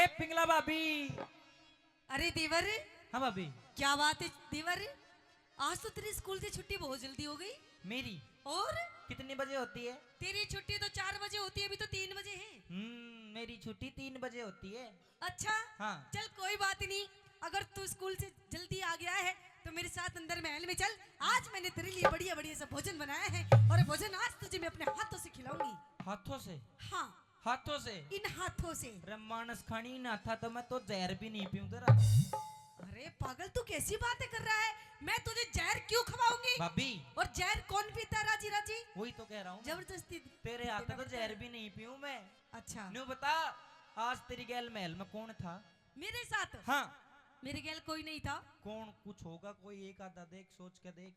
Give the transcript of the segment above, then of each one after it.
पिंगला भाभी। अरे देवर, हाँ भाभी। क्या बात है देवर, आज तो तेरी स्कूल से छुट्टी बहुत जल्दी हो गई। मेरी और कितने बजे होती है? तेरी छुट्टी तो 4 बजे होती है, अभी तो 3 बजे है। मेरी छुट्टी 3 बजे होती है। अच्छा हाँ। चल कोई बात नहीं, अगर तू स्कूल से जल्दी आ गया है तो मेरे साथ अंदर महल में चल। आज मैंने तेरे लिए बढ़िया बढ़िया सा भोजन बनाया है और भोजन आज तुझे मैं अपने हाथों से खिलाऊंगी। हाथों से? हाँ हाथों से? इन हाथों से। अरे मानस खानी ना था तो मैं तो जहर भी नहीं पीऊं तेरा। अरे पागल, तू कैसी बातें कर रहा है? मैं तुझे जहर क्यों खवाऊंगी? भाभी और जहर कौन पीता है राजी राजी? वही तो कह रहा हूँ, जबरदस्ती तेरे हाथ तो जहर भी नहीं पीऊं मैं। अच्छा न्यू बता, आज तेरी गैल महल में कौन था? मेरे साथ? हाँ। मेरे गैल कोई नहीं था। कौन? कुछ होगा कोई, एक आधा देख, सोच के देख।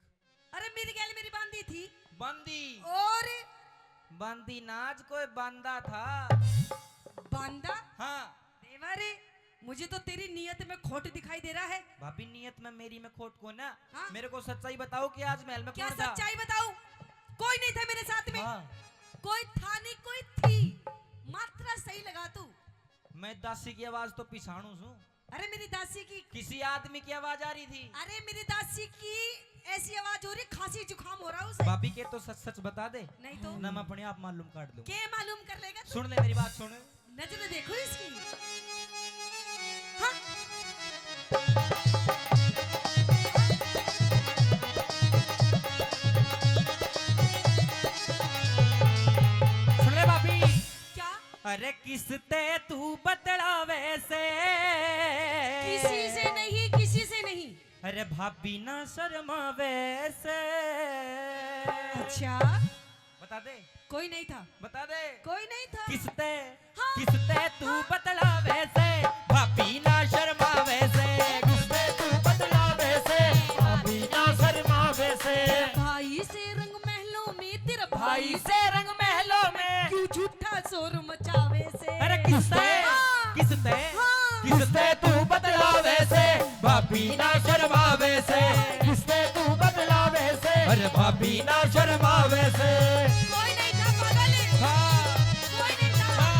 अरे मेरी गैल मेरी बांदी थी। बंदी? और बंदी नाच कोई बंदा था। बांदा? हाँ। देवर, मुझे तो तेरी नियत में खोट दिखाई दे रहा है। भाभी नियत में मेरी में खोट को ना। हाँ? मेरे को सच्चाई बताओ कि आज महल में क्या कौन था? सच्चाई बताऊं? कोई नहीं था मेरे साथ में। हाँ। कोई था नहीं, कोई थी। मात्रा सही लगा तू। मैं दासी की आवाज तो पिछाणू हूँ। अरे मेरी दासी की, किसी आदमी की आवाज आ रही थी। अरे मेरी दासी की ऐसी आवाज हो रही, खांसी जुकाम हो रहा है उसे। भाभी के तो सच सच बता दे, नहीं तो ना मैं अपने आप मालूम काट दूं। क्या मालूम कर लेगा तू? सुन ले मेरी बात, सुन। नजर देखो इसकी। हाँ? सुन ले भाभी। क्या? अरे किसते तू बदला वैसे? किसी से नहीं, किसी से नहीं। अरे भाभी ना शर्मा वैसे। अच्छा बता दे। कोई नहीं था। बता दे। कोई नहीं था। किसते? हाँ। किसते तू बदला वैसे? भाभी ना शर्मा वैसे। किसते तू बदला वैसे? भाभी ना शर्मा वैसे। भाई से रंग महलों में, तेरा भाई से रंग महलों में क्यों झूठा शोर मचावे से? अरे किसते? हाँ। किसते? हाँ। किसते तू बदला वैसे? भाभी ना शर्मा वैसे। किसते तू बदला वैसे? अरे भाभी ना शर्मा वैसे। कोई नहीं था पागल। हाँ। कोई नहीं था। हाँ।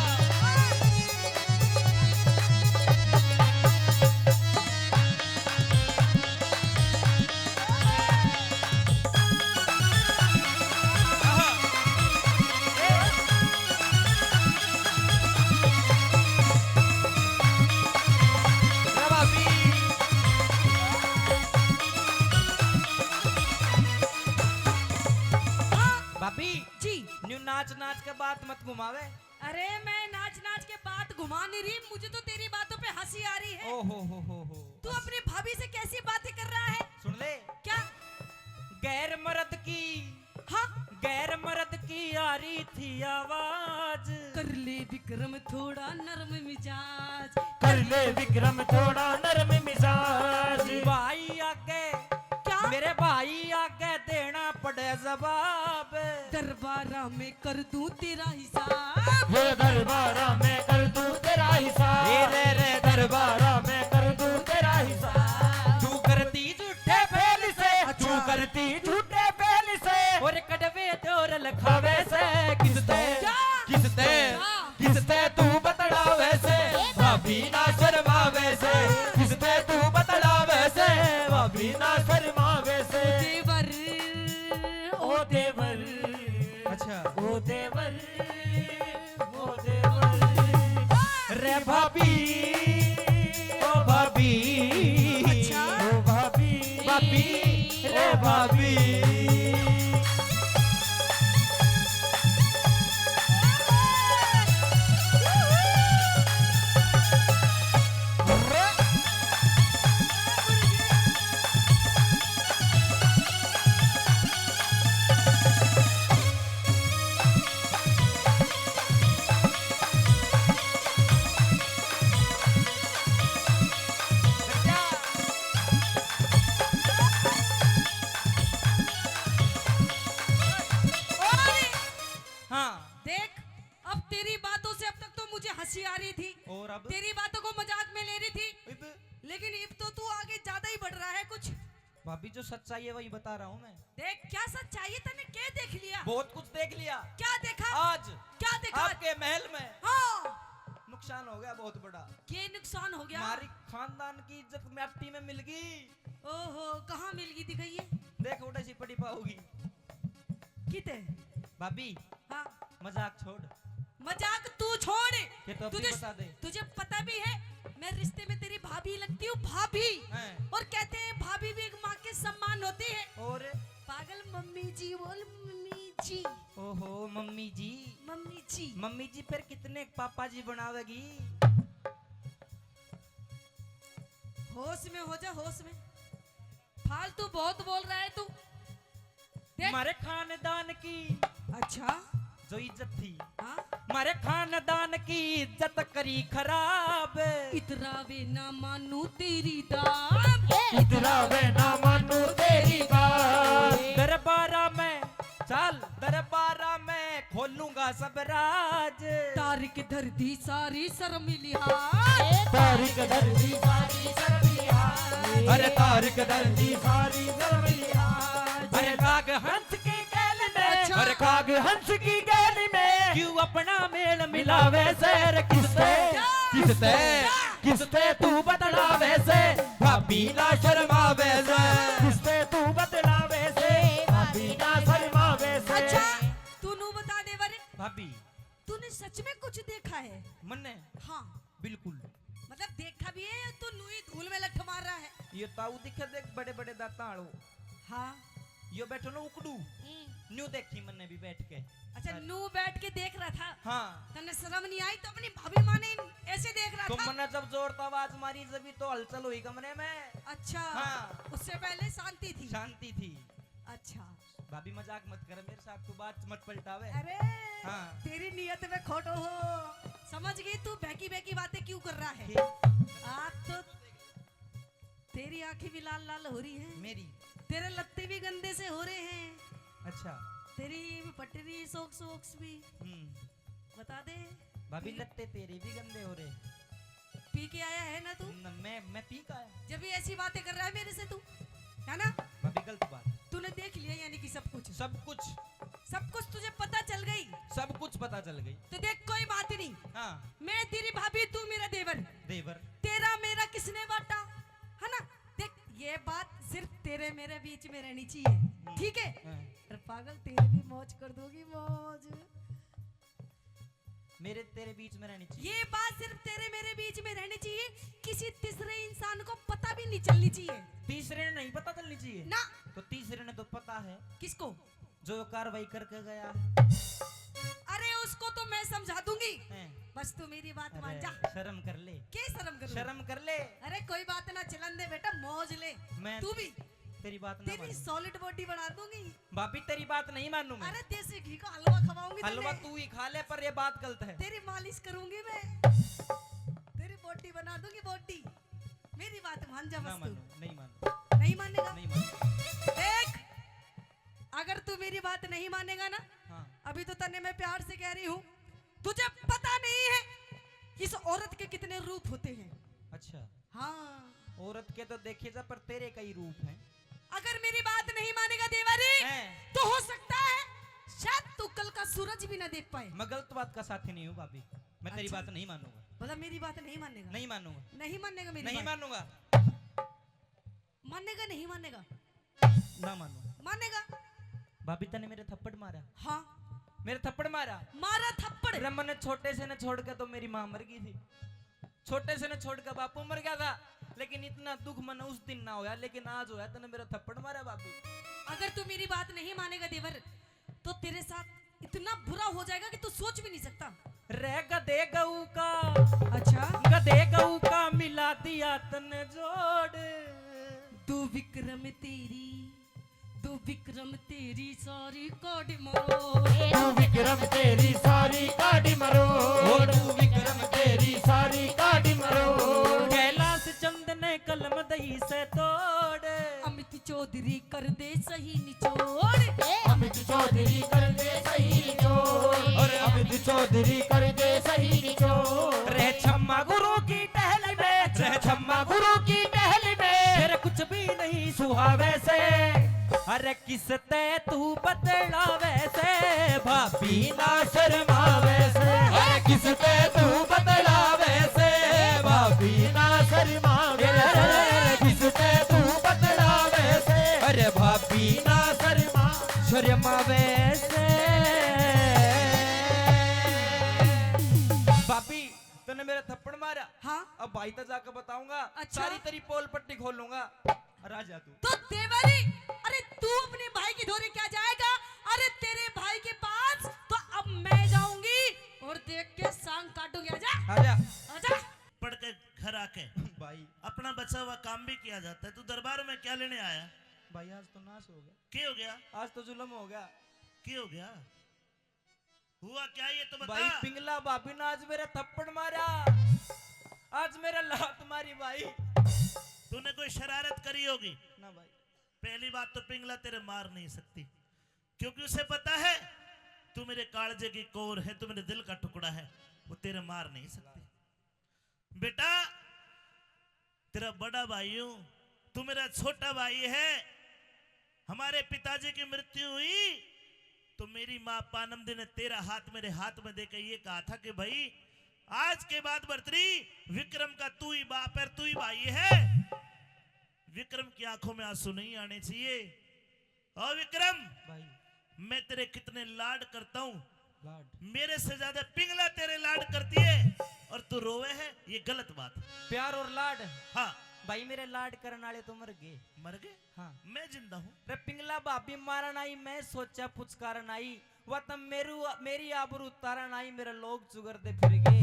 हाँ। भाभी जी। न्यू नाच नाच के बात मत घुमावे। अरे मैं नाच नाच के बात घुमा नहीं रही, मुझे तो तेरी बातों पे हंसी आ रही है। ओ हो। तू अपनी भाभी से कैसी बातें कर रहा है? सुन ले। क्या? गैर मर्द की, हाँ? गैर मर्द की आ रही थी आवाज। कर ले विक्रम थोड़ा नरम मिजाज। कर ले विक्रम थोड़ा नरम मिजाज। भाई आगे, क्या? मेरे भाई आगे देना पड़े जवाब। दरबारा में कर दूं तेरा हिसाब। ये दरबारा में कर दूं तेरा हिसाब। रे दरबारा में कर दूं तेरा हिसाब। तू करती झूठे फेल से, तू करती झूठे पहल से और कड़वे तोर लखावे से। किसते? क्या? किसते? क्या? किसते तू बतड़ा वैसे? भाभी ना शर्मा वैसे। किसते तू बतड़ा वैसे? भाभी ना शर्मा वैसे। देवर, ओ देवर, अच्छा। ओ देवर, ओ देवर। रे भाभी, ओ भाभी, अच्छा। ओ भाभी, भाभी, रे भाभी। हाँ। देख, अब तेरी बातों से अब तक तो मुझे हंसी आ रही थी, और अब? तेरी बातों को मजाक में ले रही थी, लेकिन अब तो तू आगे ज्यादा ही बढ़ रहा है कुछ। भाभी जो सच्चाई है वही बता रहा हूँ मैं। देख क्या सच्चाई है, तूने क्या देख लिया? बहुत कुछ देख लिया क्या देखा? आज क्या देखा? आपके महल में। हाँ। नुकसान नुकसान हो गया बहुत बड़ा। ये नुकसान हो गया? हमारी खानदान की इज्जत मिट्टी में मिल गई। ओहो, कहाँ मिल गई दिखाइए। देख उठे सी पड़ी पाओगी। किते? भाभी हाँ, मजाक छोड़, मजाक तू छोड़। ये तो अभी बता दे। तुझे पता भी है मैं रिश्ते में तेरी भाभी लगती हूँ, भाभी। हैं? और कहते हैं भाभी भी एक माँ के सम्मान होती है। और पागल, मम्मी जी बोल, मम्मी जी। ओहो मम्मी जी, मम्मी जी। मम्मी जी फिर कितने पापा जी बनावेगी? होश में हो जा, होश में। फालतू बहुत बोल रहा है तू। देख। हमारे खानदान की अच्छा, जो इज्जत थी, हाँ, हमारे खानदान की इज्जत करी खराब। इतरावे ना मानू तेरी दाब। इतरावे ना मानू तेरी बात। दरबारा में चल, दरबारा में खोलूंगा सब राज। तारिक धरती सारी शर्म लिहाज। तारिक दर्दी सारी शर्मिया। अरे तारिक दर्दी सारी शर्मिया। अरे काग हंस की गैल में, अच्छा। अरे काग हंस की गैली में क्यों अपना मेल मिलावे सैर किससे, किससे, किससे तू बदलावे से भाभी ना शर्मावे से। किससे तू बदलावे से भाभी ना शर्मावे से। अच्छा, तू नू बता दे बारे, भाभी तूने सच में कुछ देखा है? मन्ने हाँ, बिल्कुल मतलब देखा भी है या तू नू ही धूल में लठ मार रहा है? ये ताऊ दिखे देख, बड़े बड़े दाताड़ो। हाँ। यो बैठो ना उकड़ू, न्यू देखी मन्ने भी बैठ के। अच्छा, नू बैठ के देख रहा था। हाँ, तन्ने शर्म नहीं आई तो अपनी भाभी माँ ने ऐसे देख रहा तो था? मन्ने जब जोर तो आवाज मारी जब तो हलचल हुई कमरे में। अच्छा, हाँ। उससे पहले शांति थी। शांति थी। अच्छा। भाभी मजाक मत कर मेरे साथ, तू बात मत पलटावे। अरे हाँ। तेरी नियत में खोटो हो। समझ गई तू बहकी बहकी बातें क्यों कर रहा है? ठीक। आप तो तेरी आंखें भी लाल लाल हो रही हैं, मेरी तेरे लत्ते भी गंदे से हो रहे हैं, अच्छा। तेरी पटरी सोक्स वोक्स भी। बता दे, भाभी लत्ते तेरे भी गंदे हो रहे। पी के आया है ना तू? मैं पी का आया। जब भी ऐसी बातें कर रहा है मेरे से तू, है ना? भाभी गलत बात। तूने देख लिया यानी कि सब कुछ? सब कुछ, सब कुछ तुझे पता चल गई? सब कुछ पता चल गई। तो देख, कोई बात नहीं। हाँ। मैं तेरी भाभी, तू मेरा देवर। देवर। तेरा मेरा किसने बांटा, है ना? देख, ये बात सिर्फ तेरे मेरे बीच में रहनी चाहिए, ठीक है? हाँ। अरे पागल, तेरे भी मौज कर दोगी, मौज। मेरे तेरे बीच में रहनी चाहिए। ये बात सिर्फ तेरे मेरे बीच में रहनी चाहिए, किसी तीसरे इंसान को पता भी नहीं चलनी चाहिए। तीसरे ने नहीं पता चलनी चाहिए ना। तो तीसरे ने तो पता है, किसको? जो कार्रवाई करके गया अरे उसको तो मैं समझा दूंगी, है। बस तू मेरी बात मान अरे जा। शर्म कर ले, क्या शर्म कर? शर्म कर ले। अरे कोई बात ना, चलन दे बेटा, मौज ले। मैं तू भी तेरी बात ना तेरी मानूं। सॉलिड बॉडी बना दूंगी। भाभी तेरी बात नहीं मानू मैं। अरे देसी घी का हलवा खवाऊंगी हलवा तुझे। तू ही खा ले, पर ये बात गलत है। तेरी मालिश करूंगी मैं, तेरी बॉडी बना दूंगी, बॉडी। मेरी बात मान जा ना बस तू। मानू, नहीं मानू, नहीं मानेगा? नहीं मानू। देख, अगर तू मेरी बात नहीं मानेगा ना, हाँ। अभी तो तन्ने मैं प्यार से कह रही हूँ, तुझे पता नहीं है इस औरत के कितने रूप होते हैं। अच्छा, हाँ, औरत के तो देखे जा, पर तेरे कई रूप हैं। अगर मेरी बात नहीं मानेगा देवरी, हैं। तो हो सकता है शायद तू कल का सूरज भी ना देख पाए। मैं गलत बात का साथी नहीं हूँ भाभी, मैं तेरी अच्छा। बात नहीं मानूंगा। मतलब मेरी बात नहीं मानेगा? नहीं मानूंगा, नहीं मानेगा मेरी नहीं बात? मानूंगा, मानेगा नहीं मानेगा? ना मानूंगा। मानेगा? भाभी तने मेरे थप्पड़ मारा, हाँ, मेरे थप्पड़ मारा। मारा थप्पड़। रमन ने छोटे से न छोड़ के तो मेरी माँ मर गई थी, छोटे से न छोड़ के बापू मर गया था, लेकिन इतना दुख मन उस दिन ना होया, लेकिन आज होया तने मेरा थप्पड़ मारा भाभी। अगर तू मेरी बात नहीं मानेगा देवर, तो तेरे साथ इतना बुरा हो जाएगा कि तू सोच भी नहीं सकता। रह गधे गऊ का, अच्छा, गधे गऊ का मिला दिया तने जोड़। तू विक्रम तेरी, तू विक्रम तेरी सारी काट मरो। तू विक्रम तेरी सारी काटी मरो। तू विक्रम तेरी सारी काटी मरो। कैलाश चंद ने कलम दही से तोड़। अमित चौधरी कर दे सही निचोड़। अमित चौधरी कर दे सही निचोड़। और अमित चौधरी कर दे सही निचोड़। रह छम्मा गुरु की टहल में, रह छम्मा गुरु की टहल में, फिर कुछ भी नहीं सुहावे से। अरे किसते तू बदलावे से भाभी ना शर्मावे से। अरे किसते तू बदलावे शर्मावे से। भाभी तूने मेरा थप्पड़ मारा, हाँ अब भाई तक जाकर बताऊंगा। अच्छा। सारी तेरी पोल पट्टी खोलूंगा। राजा तू तो देवरी, अरे तू अपने भाई की धोरे क्या जाएगा? अरे तेरे भाई के पास तो अब मैं जाऊंगी और देख के सांग काटूंगी। आजा आजा आजा। पढ़ के घर आके भाई। अपना बचा हुआ काम भी किया जाता है। तू दरबार में क्या लेने आया? भाई आज तो नाश हो गया, क्या हो गया? आज तो जुल्म हो गया। क्या हो गया? हुआ क्या ये तो बता। भाई पिंगला भाभी ने आज मेरा थप्पड़ मारा, आज मेरा लात मारी भाई। तूने कोई शरारत करी होगी ना भाई। पहली बात तो पिंगला तेरे मार नहीं सकती, क्योंकि उसे पता है तू मेरे कालजे की कोर है, तू मेरे दिल का टुकड़ा है, वो तेरे मार नहीं सकती। बेटा तेरा बड़ा भाई हूं, तू मेरा छोटा भाई है। हमारे पिताजी की मृत्यु हुई तो मेरी मां पानमदी ने तेरा हाथ मेरे हाथ में देकर ये कहा था कि भाई आज के बाद बर्तरी विक्रम का तू ही बाप है, तू ही भाई है। विक्रम की आंखों में आंसू नहीं आने चाहिए। और विक्रम भाई मैं तेरे कितने लाड करता हूं, लाड मेरे से ज्यादा पिंगला तेरे लाड करती है और तू रोवे है, ये गलत बात है। प्यार और लाड। हाँ भाई मेरे लाड करने वाले तो मर गए। मर गए? हाँ मैं जिंदा हूँ। रे पिंगला भाभी मारन आई, मैं सोचा पुचकारन आई, वह तब मेरी आबरू उतारन आई, मेरे लोग चुगरते फिर गए।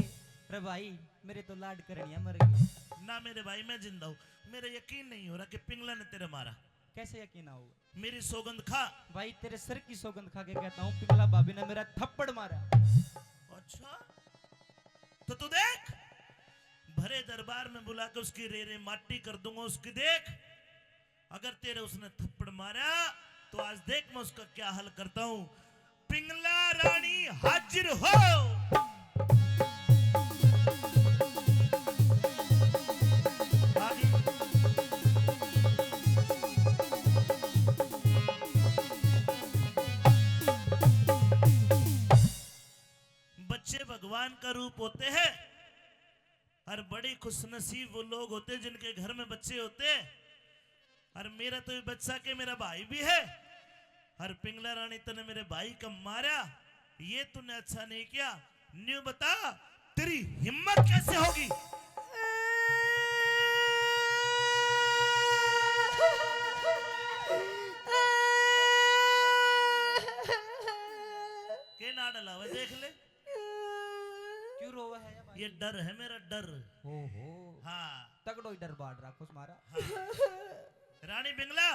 रे भाई मेरे तो लाड करनिया मर गए। ना मेरे भाई मैं जिंदा हूँ। मेरा यकीन नहीं हो रहा कि पिंगला ने तेरे मारा। कैसे यकीन होगा? मेरी सौगंध खा। भाई तेरे सर की सौगंध खा के कहता हूँ पिंगला भाभी ने मेरा थप्पड़ मारा। अच्छा तो तू देख, भरे दरबार में बुला के उसकी रेरे माटी कर दूंगा उसकी। देख अगर तेरे उसने थप्पड़ मारा तो आज देख मैं उसका क्या हल करता हूं। पिंगला रानी हाजिर हो। आगे। बच्चे भगवान का रूप होते हैं और बड़ी खुशनसीब वो लोग होते हैं जिनके घर में बच्चे होते हैं। और मेरा तो ये बच्चा के मेरा भाई भी है। और पिंगला रानी तूने मेरे भाई का मारा, ये तूने अच्छा नहीं किया। न्यू बता तेरी हिम्मत कैसे होगी? के ना डला हुआ देख ले। क्यों रोवा है भाई? ये डर है मेरा डर। ओहो हाँ तगड़ो ही डर बाढ़ राखो मारा। रानी पिंगला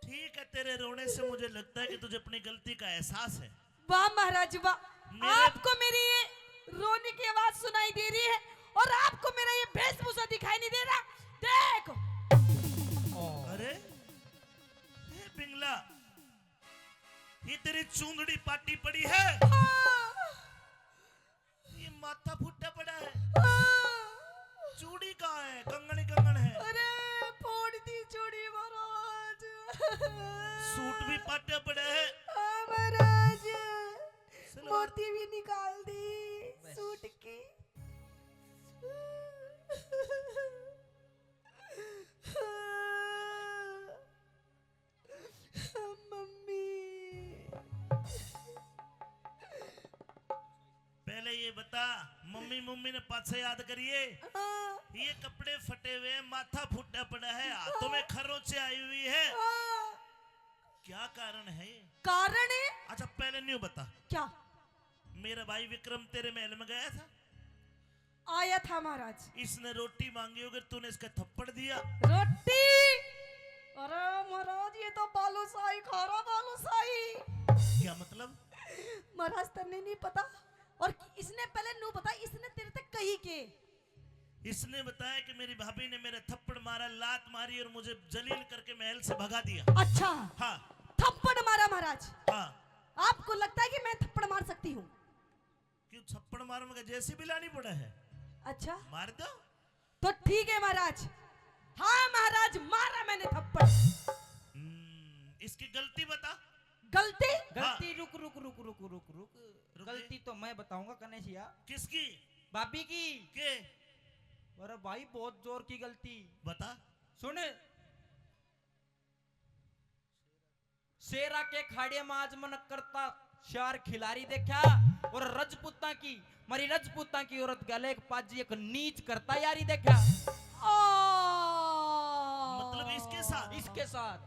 ठीक है, तेरे रोने से मुझे लगता है कि तुझे अपनी गलती का एहसास है। वाह महाराज वाह, मेरे- आपको मेरी ये रोने की आवाज सुनाई दे रही है और आपको मेरा ये वेशभूषा दिखाई नहीं दे रहा। देखो अरे ये पिंगला, ये तेरी चूंदड़ी पाटी पड़ी है, ये माथा फुट्टा पड़ा है, चूड़ी कहाँ है? कंगन कंगन है, अरे फोड़ दी चूड़ी महाराज। सूट भी पाटा पड़ा है। हाँ, महाराज सलवार- मोती भी निकाल दी सूट की। मम्मी पहले ये बता, मम्मी मम्मी ने पाछे याद करिए। ये कपड़े फटे हुए हैं, माथा फुटा पड़ा है, हाथों में खरोंचे आई हुई है, क्या कारण है ये? कारण है अच्छा पहले न्यू बता, क्या? मेरा भाई विक्रम तेरे महल में गया था, आया था महाराज। इसने रोटी मांगी होगी, तूने इसका थप्पड़ दिया। रोटी? अरे महाराज ये तो बालूशाही खा रहा, बालूशाही। क्या मतलब? महाराज तन्ने नहीं पता, और इसने पहले नू पता, इसने तेरे तक कही के। इसने बताया कि मेरी भाभी ने मेरे थप्पड़ मारा, लात मारी और मुझे जलील करके महल से भगा दिया। अच्छा हाँ थप्पड़ मारा महाराज? हाँ। आपको लगता है कि मैं थप्पड़ मार सकती हूँ? क्यों थप्पड़ मारूंगा? जैसे भी लानी पड़ा है अच्छा मार दो। तो ठीक है महाराज। हाँ महाराज मारा मैंने थप्पड़। इसकी गलती बता। गलती? गलती रुक रुक रुक रुक रुक रुक रुक गलती तो मैं बताऊंगा कन्हैया। किसकी? भाभी की। के? अरे भाई बहुत जोर की गलती। बता। सुन शेर आके खाड़िया में आज मन करता शार खिलाड़ी देखा और रजपूता की मारी रजपूता की औरत गले एक पाजी एक नीच करता यारी देखा। मतलब इसके साथ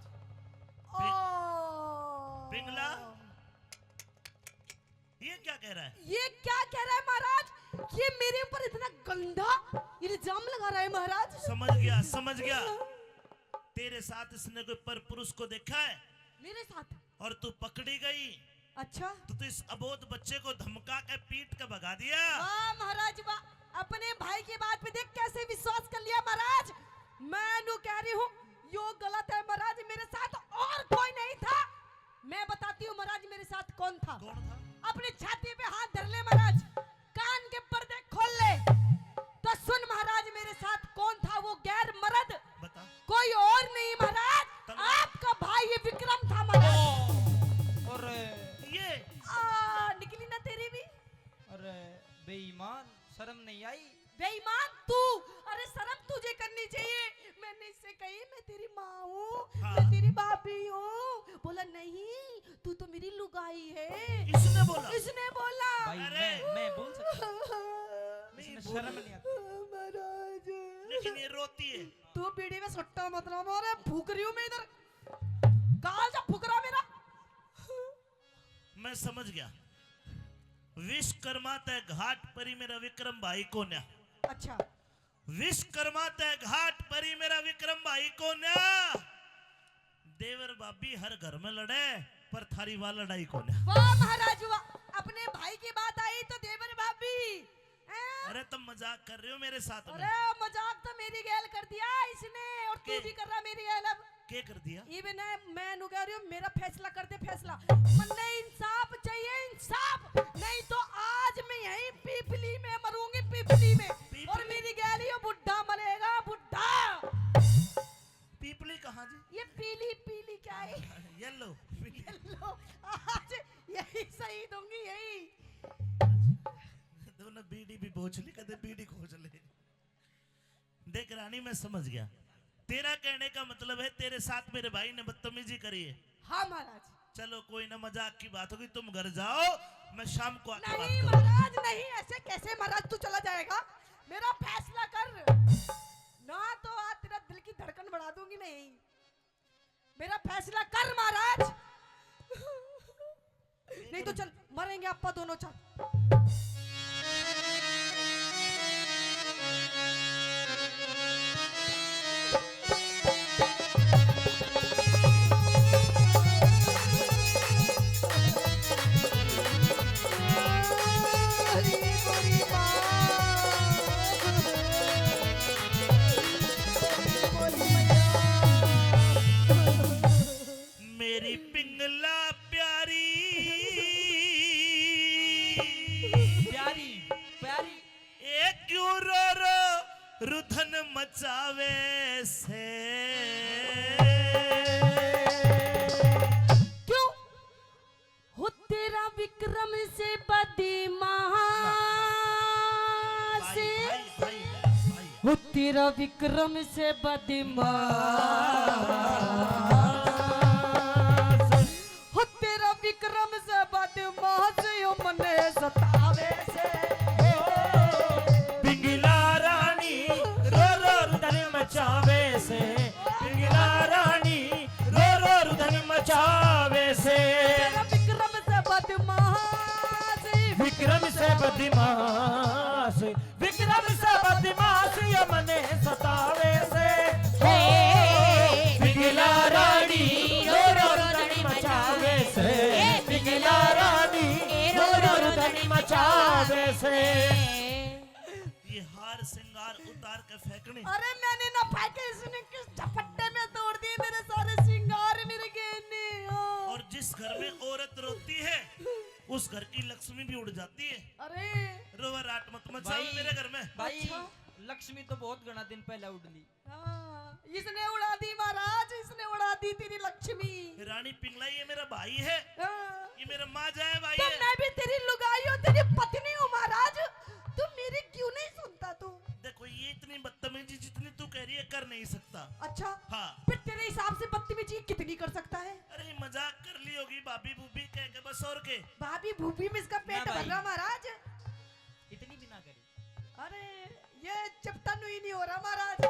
पिंगला ये क्या कह रहा है? ये क्या कह रहा है महाराज? ये मेरे ऊपर इतना गंदा इल्जाम लगा रहा है महाराज। समझ गया। तेरे साथ इसने कोई पर पुरुष को देखा है? मेरे साथ? और तू पकड़ी गई। अच्छा, तो इस अबोध बच्चे को धमका के पीट के भगा दिया। वाह महाराज वाह, अपने भाई की बात पे देख कैसे विश्वास कर लिया महाराज। मैं नु कह रही हूँ यो गलत है महाराज, मेरे साथ और कोई नहीं था। मैं बताती हूँ महाराज मेरे साथ कौन था। कौन था? अपनी छाती पे हाथ धर ले महाराज, कान के पर्दे खोल ले तो सुन महाराज मेरे साथ कौन था वो गैर मर्द। बता। कोई और नहीं महाराज, आपका भाई ये विक्रम था महाराज। और ये निकली ना तेरी भी। अरे बेईमान, शर्म नहीं आई? बेईमान तू, अरे शर्म तुझे करनी चाहिए। मैंने इससे कही मैं तेरी माँ हूँ, हाँ। मैं तेरी भाभी हूँ। बोला नहीं तू तो मेरी लुगाई है। इसने बोला? इसने बोला। भाई अरे! मैं बोल सकता नहीं इसमें बोल शर्म नहीं आती। महाराज लेकिन ये रोती है। तू बीड़ी में सट्टा मत ला मारे, फूक रही हूँ मैं इधर। कहाँ जा फूक रहा मेरा? मैं समझ गया। विश्वकर्मा तय घाट परी मेरा विक्रम भाई को न्या। अच्छा, विश्वकर्मा तय घाट परी मेरा विक्रम भाई को न्या। देवर बाबी हर घर में लड़े पर थारी वाल लड़ाई को न्या। वाह महाराज वाह, अपने भाई की बात आई तो देवर भाभी। अरे तुम मजाक कर रहे हो मेरे साथ में? अरे मजाक तो मेरी गैल कर दिया इसने, और तू भी कर रहा मेरी गैल। अब क्या कर दिया? इवन मैं नु कह रही हूँ मेरा फैसला कर दे फैसला। मन्ने इंसाफ चाहिए, इंसाफ। नहीं तो आज मैं यहीं पीपली में मरूंगी, पीपली में। और मेरी गैल ये बुढ़ा मरेगा, बुढ़ा। पीपली कहाँ जी? ये पीली पीली क्या है? येलो। लो, आज यही सही दूंगी यही। दोनों बीड़ी भी बोझ ली, कदे बीड़ी खोज ले। देख रानी मैं समझ गया। तेरा कहने का मतलब है तेरे साथ मेरे भाई ने बदतमीजी करी है। हाँ महाराज। चलो कोई ना, मजाक की बात होगी, तुम घर जाओ, मैं शाम को आके बात नहीं करूंगा। महाराज नहीं, ऐसे कैसे महाराज तू चला जाएगा? मेरा फैसला कर ना तो आज तेरा दिल की धड़कन बढ़ा दूंगी मैं यहीं। मेरा फैसला कर महाराज, नहीं तो चल मरेंगे अपा दोनों। चल मेरी पिंगला प्यारी प्यारी प्यारी ए क्यों रो रो रुधन मचावे से। क्यों हो तेरा विक्रम से बदीमा से, हो तेरा विक्रम से बदीमा, हो तेरा विक्रम से बदीमा से यो मने सतावे से। पिंगला रानी रो रो रुदन मचावे से, पिंगला रानी रो रो रुदन मचावे से। तेरा विक्रम से बदमाश, विक्रम से बदमाश, विक्रम से बदमाश ये मने सतावे से। पिंगला रानी रो रो रुदन मचावे से, पिंगला रानी रो रो रुदन मचावे से। ये हार श्रृंगार उतार के फेंकने। अरे मैंने ना फेंके, इसने किस झपट्टे में तोड़ दिए मेरे सारे श्रृंगार मेरे गहने। और जिस घर में औरत रोती है उस घर की लक्ष्मी भी उड़ जाती है। अरे रोवा रात मत मचाओ भाई, मेरे घर में। भाई अच्छा। लक्ष्मी तो बहुत घना दिन पहले उड़ली। हाँ, इसने उड़ा दी महाराज, इसने उड़ा दी तेरी लक्ष्मी। रानी पिंगला ये मेरा भाई है, हाँ, ये मेरा माँ जाए भाई तो है। मैं भी तेरी लुगाई हूँ, तेरी पत्नी हूँ महाराज। तू मेरी क्यों नहीं सुनता तू? देखो ये इतनी बदतमीजी जितनी तू कह रही है कर नहीं सकता। अच्छा हाँ फिर तेरे हिसाब से बदतमीजी कितनी कर सकता है? अरे मजाक कर के। भाभी भूपी में इसका पेट ना भर भाई। रहा महाराज। इतनी भी ना करी। अरे ये चपटन ही नहीं हो रहा महाराज।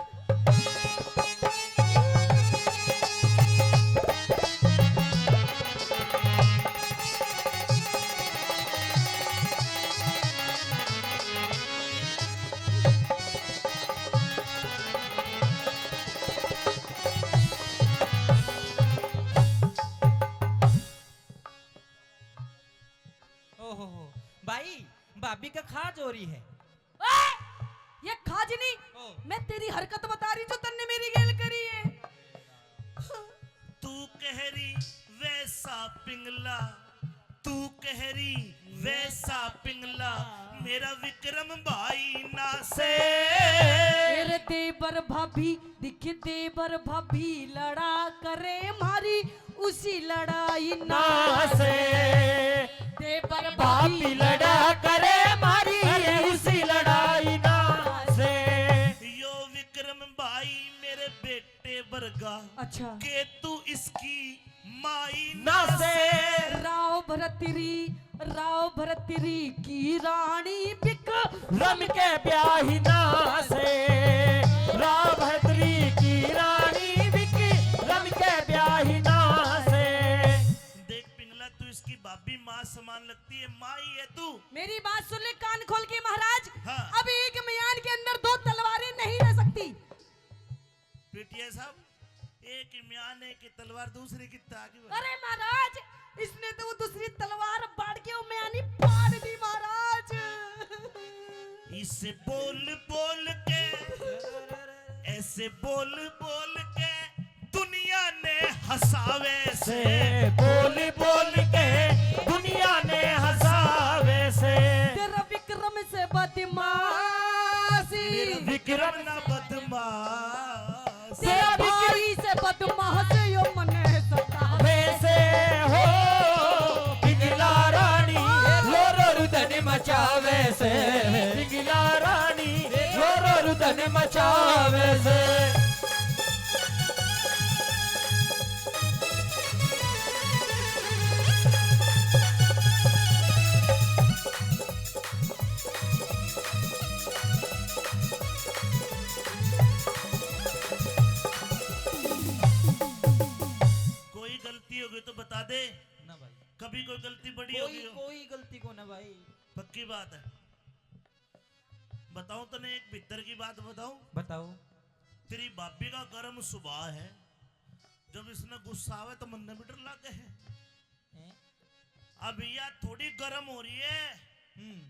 ओहो हो भाई, भाभी का खा चोरी है। ओए! ये खाजनी ओ। मैं तेरी हरकत बता रही जो तन्ने मेरी गेल करी है। तू कहरी वैसा पिंगला, तू कहरी वैसा पिंगला, मेरा विक्रम भाई ना से। मेरे देवर भाभी दिख देवर भाभी लड़ा करे मारी उसी लड़ाई ना से देवर भाभी लड़ा करे मारी उसी लड़ाई ना से। यो विक्रम भाई मेरे बेटे वर्गा, अच्छा के तू इसकी माई ना ना से। से। राव भरतरी की रानी बिक रम के ब्याही ना से। राभद्री की रानी बिकी रम के ब्याही ना से। देख पिंगला, तू इसकी भाभी माँ समान लगती है, माँ ही है तू। मेरी बात सुन ले कान खोल के महाराज। हाँ। अब एक म्यान के अंदर दो तलवारें नहीं रह सकती। पीटीआई साहब, एक म्यान है कि तलवार दूसरे की ताकि। अरे महाराज इसने तो वो दूसरी तलवार बाढ़ के वो म्यानी फाड़ दी महाराज। इसे बोल बोल के, ऐसे बोल बोल के दुनिया ने हंसावे से। से बोल बोल के दुनिया ने हंसावे से। तेरा विक्रम से बदमाशी, विक्रम ना बदमाश, तेरा भाई से बदमाश यो मने सता। वैसे हो पिघला रानी रो रुदन मचावे से। पिघला रानी रो रुदन मचावे से। कोई गलती होगी तो बता दे। ना भाई, कभी कोई गलती बड़ी कोई होगी हो? कोई गलती को ना भाई। पक्की बात है। बताऊं तने एक भीतर की बात बताऊं? बताओ। तेरी भाभी का गर्म स्वभाव है, जब इसने गुस्सा आवे तो मन में भी डर लगे है। हैं? अब यह थोड़ी गर्म हो रही है। हम्म।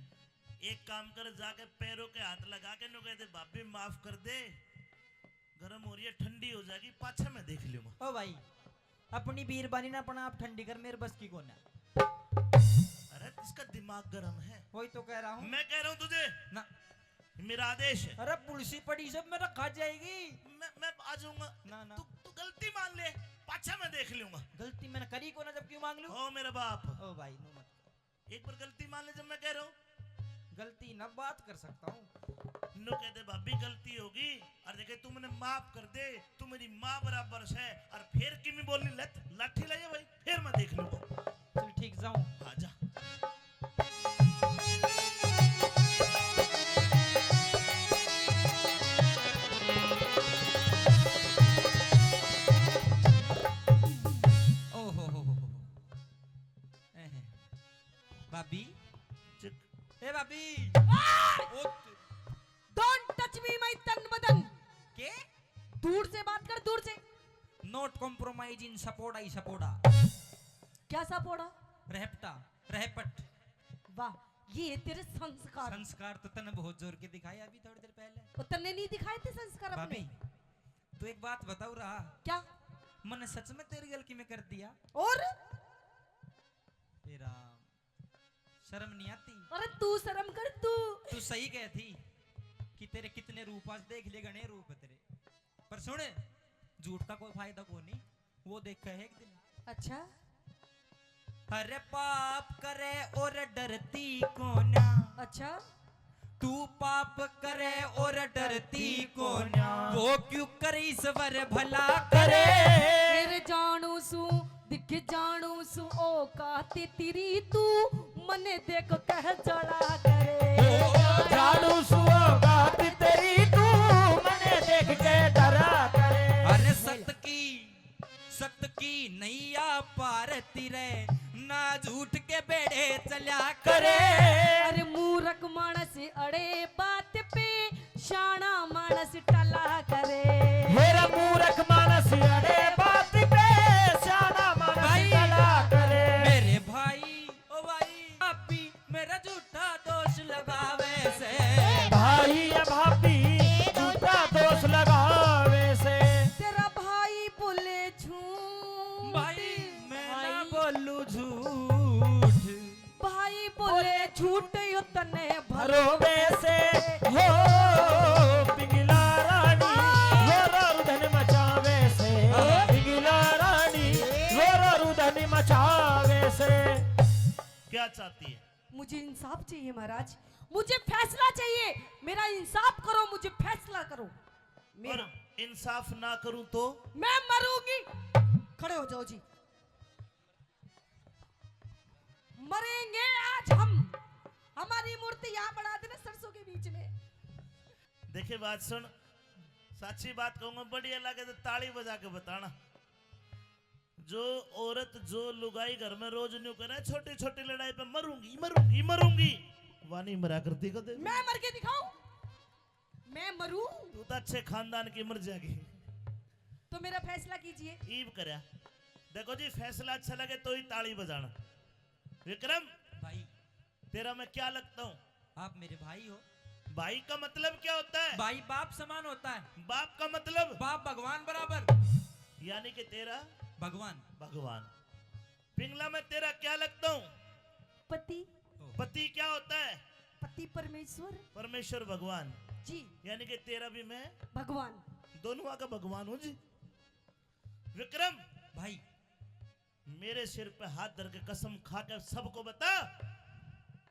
एक काम कर, जाके पैरों के हाथ लगा के नो कहते भाभी माफ कर दे, गर्म हो रही है, ठंडी हो जाएगी, पाछे मैं देख लूंगा। ओ भाई, अपनी बीरबानी ना अपना आप ठंडी कर, मेरे बस की कौन है। अरे इसका दिमाग गर्म है। वही तो कह रहा हूँ मैं कह रहा हूँ तुझे, ना। मेरा आदेश है। अरे पुलसी पड़ी सब मेरा खा जाएगी। मैं आ जाऊंगा। ना ना, तू गलती मान ले, पाछा मैं देख लूंगा। गलती मैंने करी को ना, जब क्यों मांग लूं। ओ मेरा बाप, ओ भाई नो मत करो। एक बार गलती मान ले, जब मैं कह रहा हूँ गलती ना बात कर सकता हूँ। नो कहते भाभी गलती होगी, और देखे तू मैंने माफ कर दे, तू मेरी माँ बराबर है, और फिर किमी बोलनी लत लाठी लाइए भाई, फिर मैं देख लूंगा। चल ठीक जाऊं। हाँ जा। ओ हो। एहे। भाभी, चिक। ए भाभी। Oh don't touch me my तन बदन। के? दूर से बात कर, दूर से। Not compromise in support I सपोर्टा। क्या सा पोड़ा? रहपटा, रहपट। वाह, ये तेरे संस्कार। संस्कार तो तने बहुत जोर के दिखाया अभी थोड़ी देर पहले। वो तन्ने नहीं दिखाए थे संस्कार अपने? भाभी, तो एक बात बताओ रहा, क्या? मैंने सच में तेरी गलती में कर दिया। और तेरा शर्म नहीं आती? अरे तू शर्म कर तू। तू सही कहती कि तेरे कितने रूप, आज देख ले गणे रूप है तेरे। पर सुन, झूठ का कोई फायदा को नहीं, वो देख है एक दिन। अच्छा, अरे पाप करे और डरती को ना, अच्छा। तू पाप करे और डरती को ना, वो क्यों करे ईश्वर भला करे। मेरे जानू सू दिख जानू सु ओ काती तिरी तू मने देख कह जड़ा करे जाड़ू सुओगा तेरी तू मने देख के डरा करे। अरे सत की नैया पार तिरे ना झूठ के बेड़े चल्या करे। अरे मूरख मानस अड़े बात पे शाना मानस टला करे। मेरा मूर्ख मानस अड़े बात पे शाना मानस भाई, टला करे। मेरे भाई ओ भाई भाभी मेरा झूठा दोष लगावे से। भाई या भाभी झूठा दोष लगावे से। तेरा भाई बोले झूठ भाई मैं ना बोलू झूठ। भाई बोले झूठ यो तने भरोवे से हो पिंगला रानी रोरो रुदन मचावे से। पिंगला रानी रोरो रुदन मचावे से। क्या चाहती है? मुझे इंसाफ चाहिए महाराज, मुझे फैसला चाहिए। मेरा इंसाफ करो, मुझे फैसला करो। और मेरा इंसाफ ना करूं तो? मैं मरूंगी। खड़े हो जाओ जी। मरेंगे आज हम। हमारी मूर्ति यहाँ बढ़ा देना सरसों के बीच में। देखे बात सुन, सच्ची बात कहूंगा, बढ़िया लगे तो ताली बजा के बताना। जो औरत जो लुगाई घर में रोज न्यू करे छोटी छोटी लड़ाई पे मरूंगी मरूंगी मरूंगी, वानी मरा करती कदे। मैं मर के दिखाऊं? मैं मरूं? तू तो अच्छे खानदान की मर जाएगी। तो मेरा फैसला कीजिए। ईब करया। देखो जी, फैसला अच्छा लगे तो ही ताली बजाना। विक्रम, भाई तेरा मैं क्या लगता हूँ? आप मेरे भाई हो। भाई का मतलब क्या होता है? भाई बाप समान होता है। बाप का मतलब? बाप भगवान बराबर। यानी कि तेरा भगवान। भगवान। पिंगला, मैं तेरा क्या लगता हूँ? पति। पति क्या होता है? पति परमेश्वर। परमेश्वर भगवान जी। यानी कि तेरा भी मैं भगवान। दोनों का भगवान हूँ जी। विक्रम भाई मेरे सिर पे हाथ धर के कसम खा के सबको बता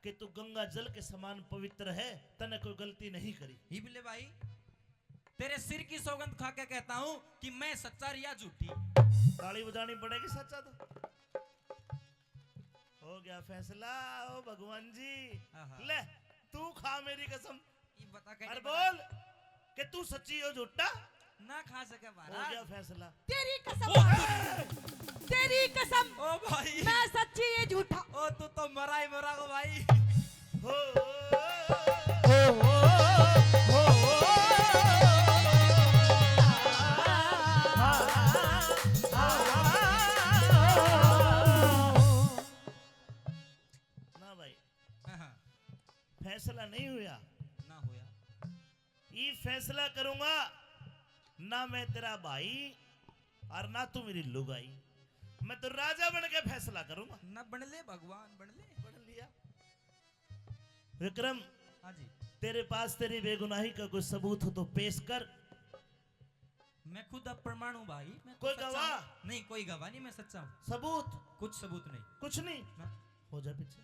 कि तू गंगा जल के समान पवित्र है, तने कोई गलती नहीं करी। ही बिले भाई, तेरे सिर की सौगंध खा के कहता हूँ कि मैं सच्चा रिया झूठी। ताली बजानी पड़ेगी सच्चा तो। हो गया फैसला। ओ भगवान जी, आहा। ले तू खा मेरी कसम। ये बता अरे के बोल कि तू सच्ची हो झूठा। ना खा सके हो महाराज। गया फैसला। तेरी ओ, कसम। तेरी कसम। ओ भाई, मैं सच्ची ये झूठा। ओ तू तो मरा ही मरा को भाई। हो ना भाई, हाँ, फैसला नहीं हुआ। ना होया। ये फैसला करूंगा ना मैं तेरा भाई और ना तू मेरी लुगाई। मैं तो राजा बन के फैसला करूंगा। ना बन ले भगवान, बन ले। पढ़ लिया। विक्रम, हाँ जी। तेरे पास तेरी बेगुनाही का कोई सबूत हो तो पेश कर। मैं खुद अब प्रमाण हूँ भाई। मैं तो कोई सच्चा गवाह? हूँ। नहीं, कोई गवाह नहीं, मैं सच्चा हूँ। सबूत? कुछ सबूत नहीं। कुछ नहीं। ना। हो जा पीछे।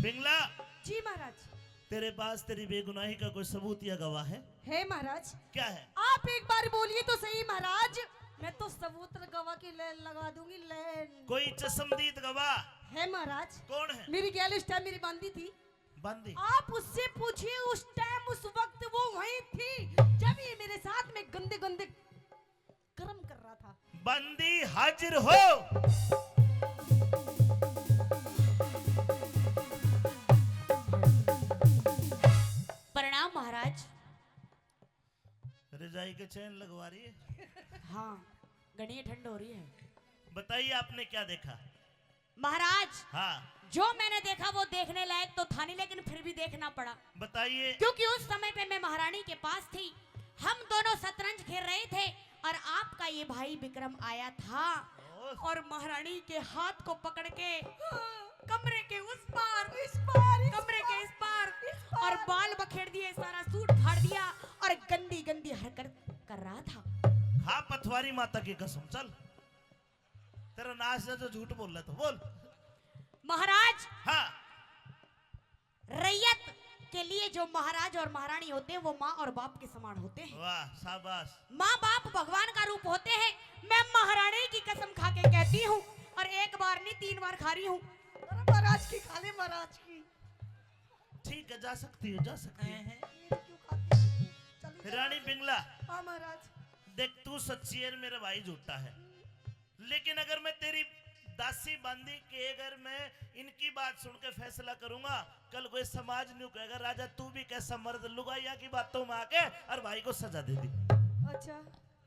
पिंगला, जी महाराज। तेरे पास तेरी बेगुनाही का कोई सबूत या गवाह है? महाराज। क्या है? आप एक बार बोलिए तो सही महाराज। मैं तो सबूत गवाह की लाइन लगा दूंगी। लाइन कोई चश्मदीद गवाह है महाराज। कौन है? मेरी गैल उस टाइम मेरी बांधी थी। बंदी? आप उससे पूछिए, उस टाइम उस वक्त वो वहीं थी जब ये मेरे साथ में गंदे गंदे कर्म कर रहा था। बंदी हाजिर हो। प्रणाम महाराज। रजाई के चैन लगवा रही है? हाँ, घनी ठंड हो रही है। बताइए आपने क्या देखा? महाराज, हाँ जो मैंने देखा वो देखने लायक तो था नहीं, लेकिन फिर भी देखना पड़ा। बताइए। क्योंकि उस समय पे मैं महारानी के पास थी। हम दोनों शतरंज खेल रहे थे और आपका ये भाई विक्रम आया था और महारानी के हाथ को पकड़ के कमरे के उस पार कमरे के इस पार और बाल बखेड़ दिए, सारा सूट फाड़ दिया और गंदी गंदी हरकत कर रहा था। हाँ, पथवारी माता की कसम। चल, तेरा नाश है जो झूठ बोल रहा था, बोल। महाराज, हाँ, रैयत के लिए जो महाराज और महारानी होते हैं वो माँ और बाप के समान होते हैं। वाह शाबाश। माँ बाप भगवान का रूप होते हैं। मैं महारानी की कसम खा के कहती हूँ, और एक बार नहीं 3 बार खा रही हूँ। अरे महाराज की खा ले, महाराज की। ठीक है, जा सकती हो, जा सकती है। मेरी क्यों खाती है? चली जा। रानी पिंगला, हाँ महाराज। देख तू सच्ची है, मेरा भाई झूठा है, लेकिन अगर मैं तेरी दासी बांधी के अगर मैं इनकी बात सुन के फैसला करूंगा, कल कोई समाज नहीं कहेगा राजा तू भी कैसा मर्द लुगाइया की बातों में आके और भाई को सजा दे दी। अच्छा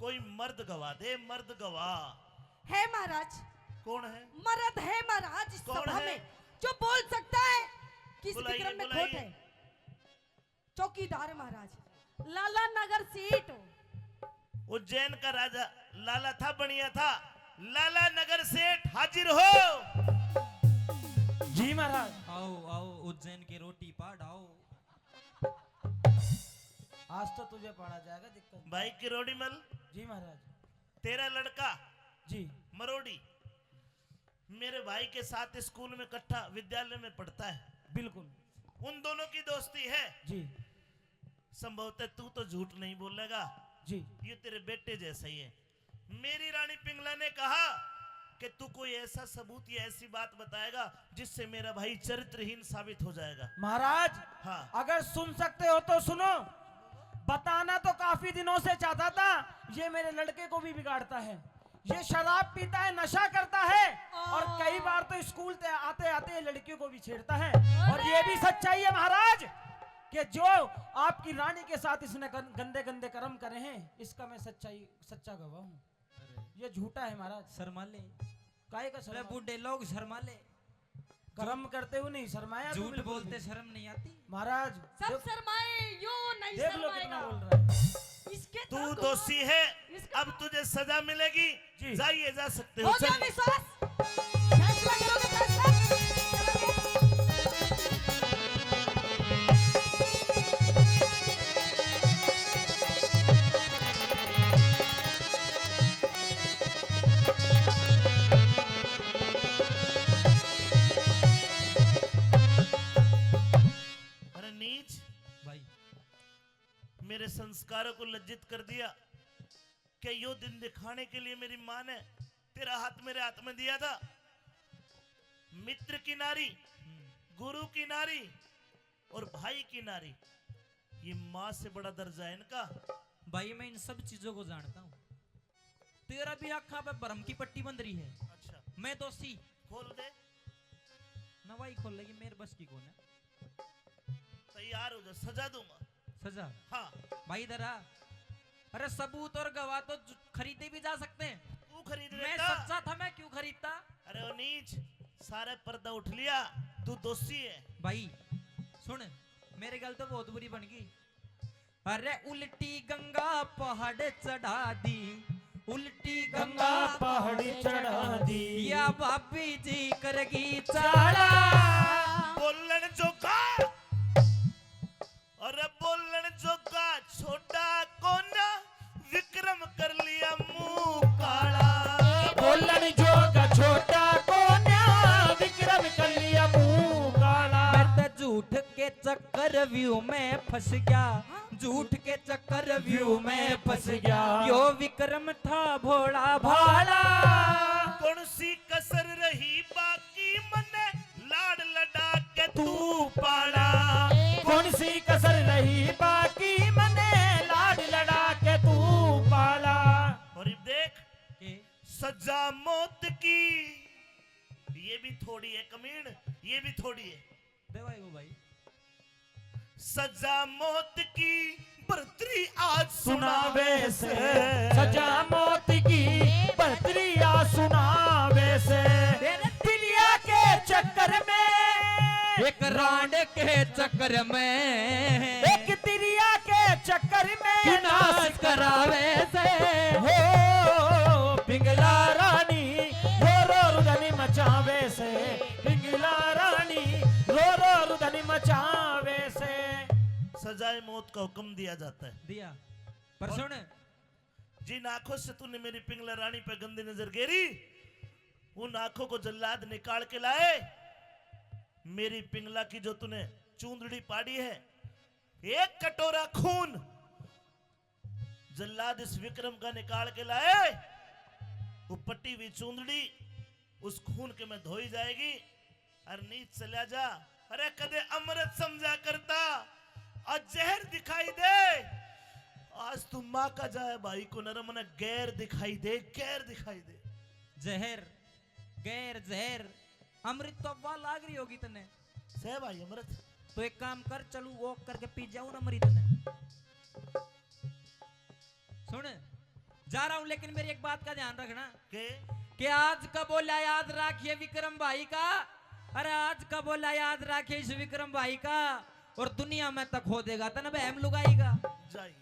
कोई मर्द गवाह दे, मर्द गवाह। है महाराज, कौन है? मर्द है महाराज इस कौन सभा है? में जो बोल सकता है कि इस बुलाइए, विक्रम में खोट बुलाइए। है। चौकीदार महाराज, लाला नगर सीट। उज्जैन का राजा लाला था, बढ़िया था। लाला नगर सेठ हाजिर हो। जी महाराज। आओ आओ उज्जैन की रोटी पाड़ आओ। आज तो तुझे पढ़ा जाएगा, दिक्कत। भाई की रोडी मल, जी महाराज। तेरा लड़का जी मरोड़ी मेरे भाई के साथ स्कूल में इकट्ठा विद्यालय में पढ़ता है। बिल्कुल। उन दोनों की दोस्ती है। जी संभवतः तू तो झूठ नहीं बोलेगा, जी। ये तेरे बेटे जैसा ही है। मेरी रानी पिंगला ने कहा कि तू कोई ऐसा सबूत या ऐसी बात बताएगा जिससे मेरा भाई चरित्रहीन साबित हो जाएगा। महाराज, हाँ। अगर सुन सकते हो तो सुनो। बताना तो काफी दिनों से चाहता था। ये मेरे लड़के को भी बिगाड़ता है, ये शराब पीता है, नशा करता है, और कई बार तो स्कूल से आते आते लड़कियों को भी छेड़ता है। और ये भी सच्चाई है महाराज कि जो आपकी रानी के साथ इसने गंदे गंदे कर्म करे हैं, इसका मैं सच्चा गवाह हूँ। ये झूठा है महाराज। शर्मा ले, काहे का अरे शर्मा? बूढ़े लोग शर्मा ले, कर्म करते हुए नहीं शर्माया। तो झूठ बिल्कुल बोलते नहीं। शर्म नहीं आती। महाराज सब शर्माए, यो नहीं देख लो कितना शर्माएगा। बोल रहा है। इसके तू तरफ दोषी है, इसका- अब तुझे सजा मिलेगी। जी। जाइए, जा सकते हो, हो गया चलिए। विश्वास? फैसला करोगे फैसला? अरे नीच, भाई मेरे संस्कारों को लज्जित कर दिया। क्या यो दिन दिखाने के लिए मेरी माँ ने तेरा हाथ मेरे हाथ में दिया था? मित्र की नारी, गुरु की नारी और भाई की नारी, ये माँ से बड़ा दर्जा है इनका। भाई मैं इन सब चीजों को जानता हूँ। तेरा भी आँखा पे भरम की पट्टी बंध रही है। अच्छा, मैं दोषी खोल दे। नवाई खोल लेगी, मेरे बस की कौन है? तैयार हो जा, सजा दूंगा। सजा हाँ, भाई इधर आ। अरे सबूत और गवाह तो खरीदे भी जा सकते हैं। तू खरीद मैं लेता। सच्चा था, मैं क्यों खरीदता? अरे ओ नीच, सारे पर्दा उठ लिया, तू दोषी है। भाई सुन, मेरे गल तो बहुत बुरी बन गई। अरे उल्टी गंगा पहाड़ चढ़ा दी, उल्टी गंगा पहाड़ी चढ़ा दी, या भाभी जी करगी चाड़ा। बोलन जोगा, अरे बोलन जोगा छोटा कोना, विक्रम कर लिया मुंह काला। बोलन जोगा छोटा कोन्या, विक्रम कर लिया मुंह काला। मैं तो झूठ के चक्कर व्यू में फंस गया, झूठ के चक्कर व्यू में फंस गया। यो विक्रम था भोला भाला। कौन सी कसर रही बाकी मने, लाड लड़ा के तू पाला। कौन सी कसर रही बाकी मने, लाड लड़ा के तू पाला। और अब देख, के सजा मौत की, ये भी थोड़ी है कमीण, ये भी थोड़ी है। देवाई वो भाई सजा मौत की बर्तरी आज सुनावे से, सजा मौत की बर्तरिया सुनावे से। दुनिया के चक्कर में, एक रांड के चक्कर में, एक तिरिया के चक्कर में नाश करावे से। हो पिंगला रानी रो रो रुदनी मचावे से, पिंगला रानी रो रो रुदनी मचावे से। सजाए मौत का हुक्म दिया जाता है। दिया पर सुन, जिन आंखों से तूने मेरी पिंगला रानी पे गंदी नजर गेरी, उन आंखों को जल्लाद निकाल के लाए। मेरी पिंगला की जो तूने चूंदड़ी पाड़ी है, एक कटोरा खून जल्लाद इस विक्रम का निकाल के लाए। वो पट्टी हुई चूंदड़ी उस खून के में धोई जाएगी। अरे नीच चला जा, अरे कदे अमृत समझा करता, आज जहर दिखाई दे। आज तू माँ का जाए भाई को नरम न गैर दिखाई दे, गैर दिखाई दे। जहर गैर जहर अमृत तो अब्बा लाग रही होगी तने। सह भाई अमृत। तो एक काम कर, चलू वॉक करके पी जाऊं ना अमृत ने। सुन जा रहा हूं, लेकिन मेरी एक बात का ध्यान रखना कि आज का बोला याद रखिए विक्रम भाई का। अरे आज का बोला याद रखिए इस विक्रम भाई का, और दुनिया में तक हो देगा तन बहम लुगाएगा। जाइए।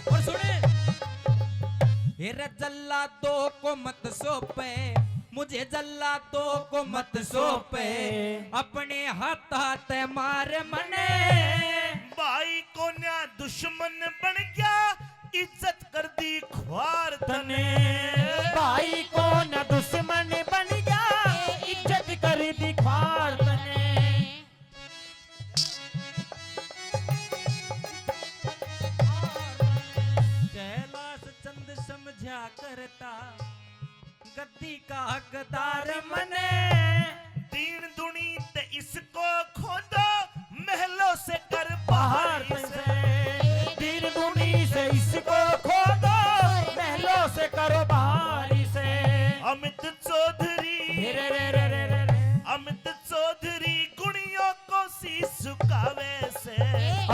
और सुने, हेरे जल्लादों को मत सौंपे, मुझे जल्लादों को मत सौंपे, अपने हाथ हाथ मार मने। भाई को न्या दुश्मन बन गया, इज्जत कर दी ख्वार तने। भाई को न दुश्मन बन गया, इज्जत कर दी ख्वार तने। कैलाश चंद समझा करता, गद्दी का हकदार मने। दीन दुनी ते इसको खोदो, महलों से कर बाहर बाहर से। से दीन दुनी से इसको खोदो, महलों से करो बाहरी से। अमित चौधरी, रे रे रे रे रे रे। अमित चौधरी गुणियों को शीश झुकावे से।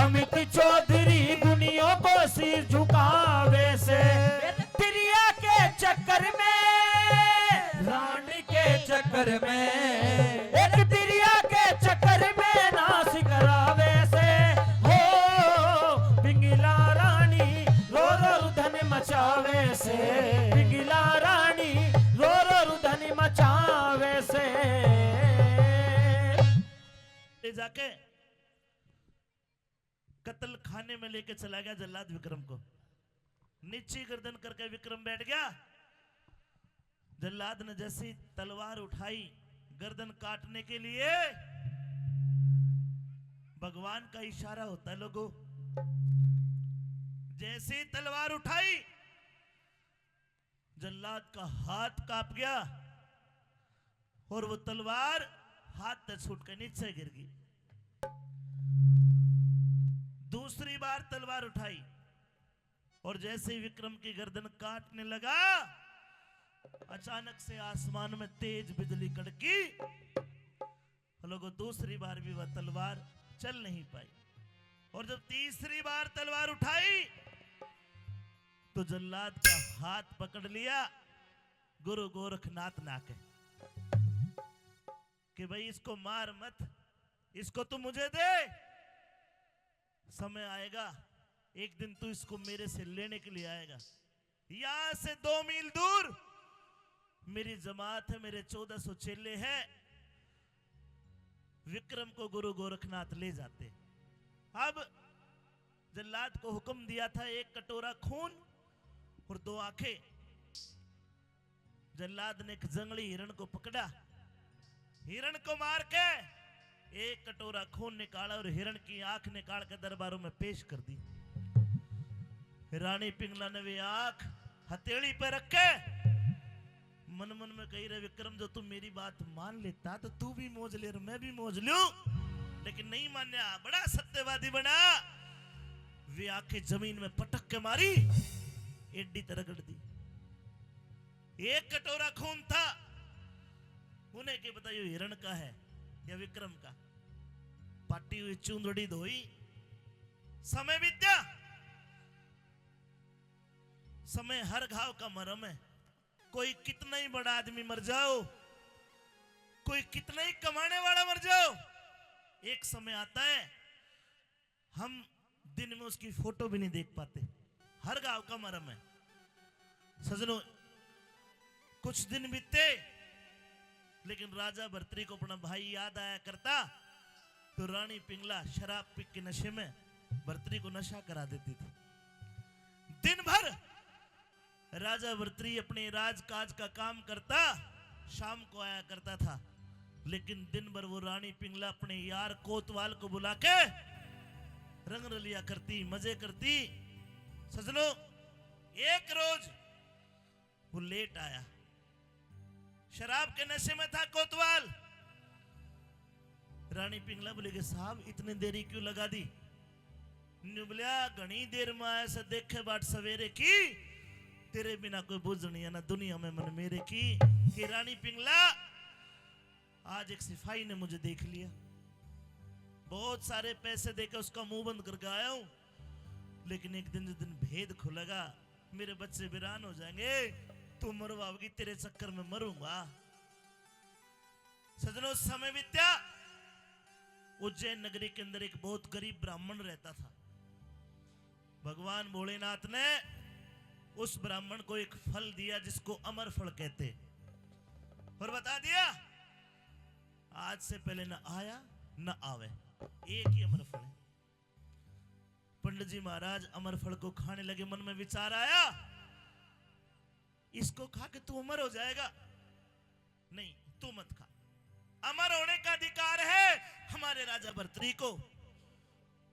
अमित चौधरी दुनिया को सिर झुकावे से। प्रिया के चक्कर में, रानी के चक्कर में, एक प्रिया के चक्कर में नाश करावे से। हो पिंगला रानी रो रो रुधन मचावे से। पिंगला रानी रो रो रुधन मचावे से। ले जाके कत्ल खाने में लेके चला गया जल्लाद विक्रम को। नीचे गर्दन करके विक्रम बैठ गया। जल्लाद ने जैसी तलवार उठाई गर्दन काटने के लिए, भगवान का इशारा होता है लोगों। जैसी तलवार उठाई, जल्लाद का हाथ कांप गया और वो तलवार हाथ से छूट कर नीचे गिर गई। दूसरी बार तलवार उठाई और जैसे ही विक्रम की गर्दन काटने लगा, अचानक से आसमान में तेज बिजली कड़की। लोगों दूसरी बार भी वह तलवार चल नहीं पाई। और जब तीसरी बार तलवार उठाई तो जल्लाद का हाथ पकड़ लिया गुरु गोरखनाथ नाके कि भाई इसको मार मत, इसको तू मुझे दे। समय आएगा एक दिन तू इसको मेरे से लेने के लिए आएगा। यहां से 2 मील दूर मेरी जमात है, मेरे 1400 चेले हैं। विक्रम को गुरु गोरखनाथ ले जाते। अब जल्लाद को हुक्म दिया था 1 कटोरा खून और 2 आंखें। जल्लाद ने एक जंगली हिरण को पकड़ा, हिरण को मार के 1 कटोरा खून निकाला और हिरण की आंख निकाल के दरबारों में पेश कर दी। रानी पिंगला ने वे आंख हथेली पे रखे मन मन में कही रहे, विक्रम जो तू मेरी बात मान लेता तो तू भी मौज ले और मैं भी मौज लूं, लेकिन नहीं मान्या, बड़ा सत्यवादी बना। वे आंखें जमीन में पटक के मारी, एडी तरह रगड़ दी। 1 कटोरा खून था, उन्हें क्या पता ये हिरण का है या विक्रम का। पाटी हुई चूंदड़ी धोई, समय बीत्या। समय हर घाव का मरहम है। कोई कितना ही बड़ा आदमी मर जाओ, कोई कितना ही कमाने वाला मर जाओ, एक समय आता है हम दिन में उसकी फोटो भी नहीं देख पाते। हर गांव का मरहम है। सजनों, कुछ दिन बीते लेकिन राजा भर्तरी को अपना भाई याद आया करता तो रानी पिंगला शराब पी के नशे में भर्तरी को नशा करा देती थी। दिन भर राजा भर्तरी अपने राजकाज का काम करता, शाम को आया करता था। लेकिन दिन भर वो रानी पिंगला अपने यार कोतवाल को बुला के रंग रलिया करती, मजे करती। सजनो, एक रोज वो लेट आया, शराब के नशे में था कोतवाल। रानी पिंगला बोले कि साहब इतनी देरी क्यों लगा दी? नुबलिया घनी देर में आया से देखे बाट सवेरे की, तेरे बिना कोई बुझ नहीं है ना दुनिया में मन मेरे की। कि रानी पिंगला, आज एक सिपाही ने मुझे देख लिया, बहुत सारे पैसे देकर उसका मुंह बंद करके आया हूं, लेकिन एक दिन जिस दिन भेद खुलेगा मेरे बच्चे वीरान हो जाएंगे, तू मरवाओगी, तेरे चक्कर में मरूंगा। सजनों, समय बीत्या। उज्जैन नगरी के अंदर एक बहुत गरीब ब्राह्मण रहता था। भगवान भोलेनाथ ने उस ब्राह्मण को एक फल दिया जिसको अमर फल कहते, और बता दिया आज से पहले न आया न आवे, एक ही अमर फल है। पंडित जी महाराज अमर फल को खाने लगे। मन में विचार आया, इसको खा के तू अमर हो जाएगा। नहीं, तू मत खा, अमर होने का अधिकार है हमारे राजा भर्तृहरि को,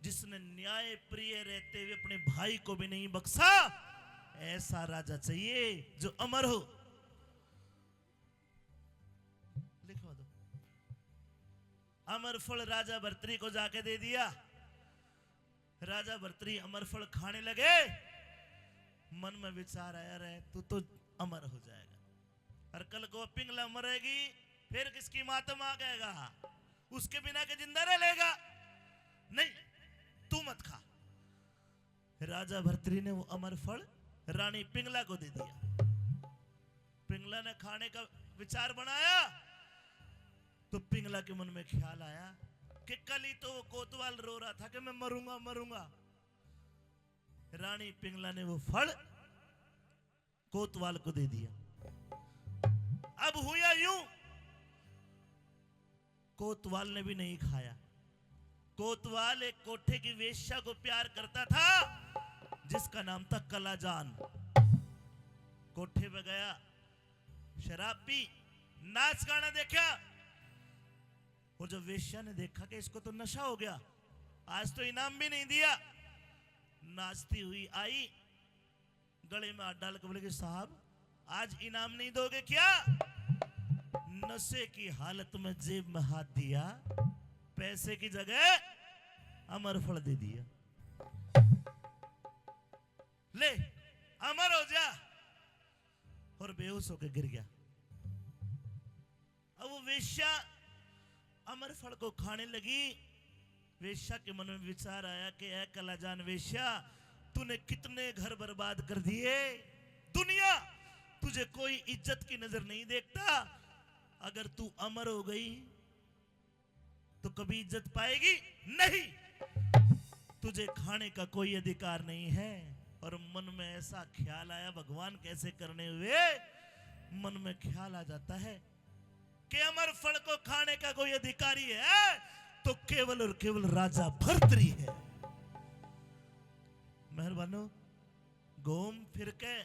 जिसने न्याय प्रिय रहते हुए अपने भाई को भी नहीं बख्शा। ऐसा राजा चाहिए जो अमर हो। लिखवा दो। अमर फल राजा भर्तृहरि को जाके दे दिया। राजा भर्तृहरि अमर फल खाने लगे। मन में विचार आया, रहे तू तो अमर हो जाएगा, और कल को पिंगला मरेगी, फिर किसकी मातम आ गएगा, उसके बिना के जिंदा रह लेगा। नहीं, तू मत खा। राजा भर्तृहरि ने वो अमर फल रानी पिंगला को दे दिया। पिंगला ने खाने का विचार बनाया तो पिंगला के मन में ख्याल आया कि कल ही तो वो कोतवाल रो रहा था कि मैं मरूंगा मरूंगा। रानी पिंगला ने वो फल कोतवाल को दे दिया। अब हुआ यूं, कोतवाल ने भी नहीं खाया। कोतवाल एक कोठे की वेश्या को प्यार करता था जिसका नाम था कलाजान। कोठे पे गया, शराब पी, नाच गाना देखा, और जब वेश्या ने देखा कि इसको तो नशा हो गया, आज तो इनाम भी नहीं दिया, नाचती हुई आई, गले में हाथ डाल के बोले कि साहब आज इनाम नहीं दोगे क्या? नशे की हालत में जेब में हाथ दिया, पैसे की जगह अमर फल दे दिया। ले अमर हो जा, और बेहोश होकर गिर गया। अब वो वेश्या अमर फल को खाने लगी। वेश्या के मन में विचार आया कि ऐ कलाजान वेश्या, तूने कितने घर बर्बाद कर दिए, दुनिया तुझे कोई इज्जत की नजर नहीं देखता। अगर तू अमर हो गई तो कभी इज्जत पाएगी नहीं, तुझे खाने का कोई अधिकार नहीं है। और मन में ऐसा ख्याल आया, भगवान कैसे करने हुए मन में ख्याल आ जाता है कि अमर फल को खाने का कोई अधिकारी है तो केवल और केवल राजा भर्तृहरि है। मेहरबानो, घूम फिर के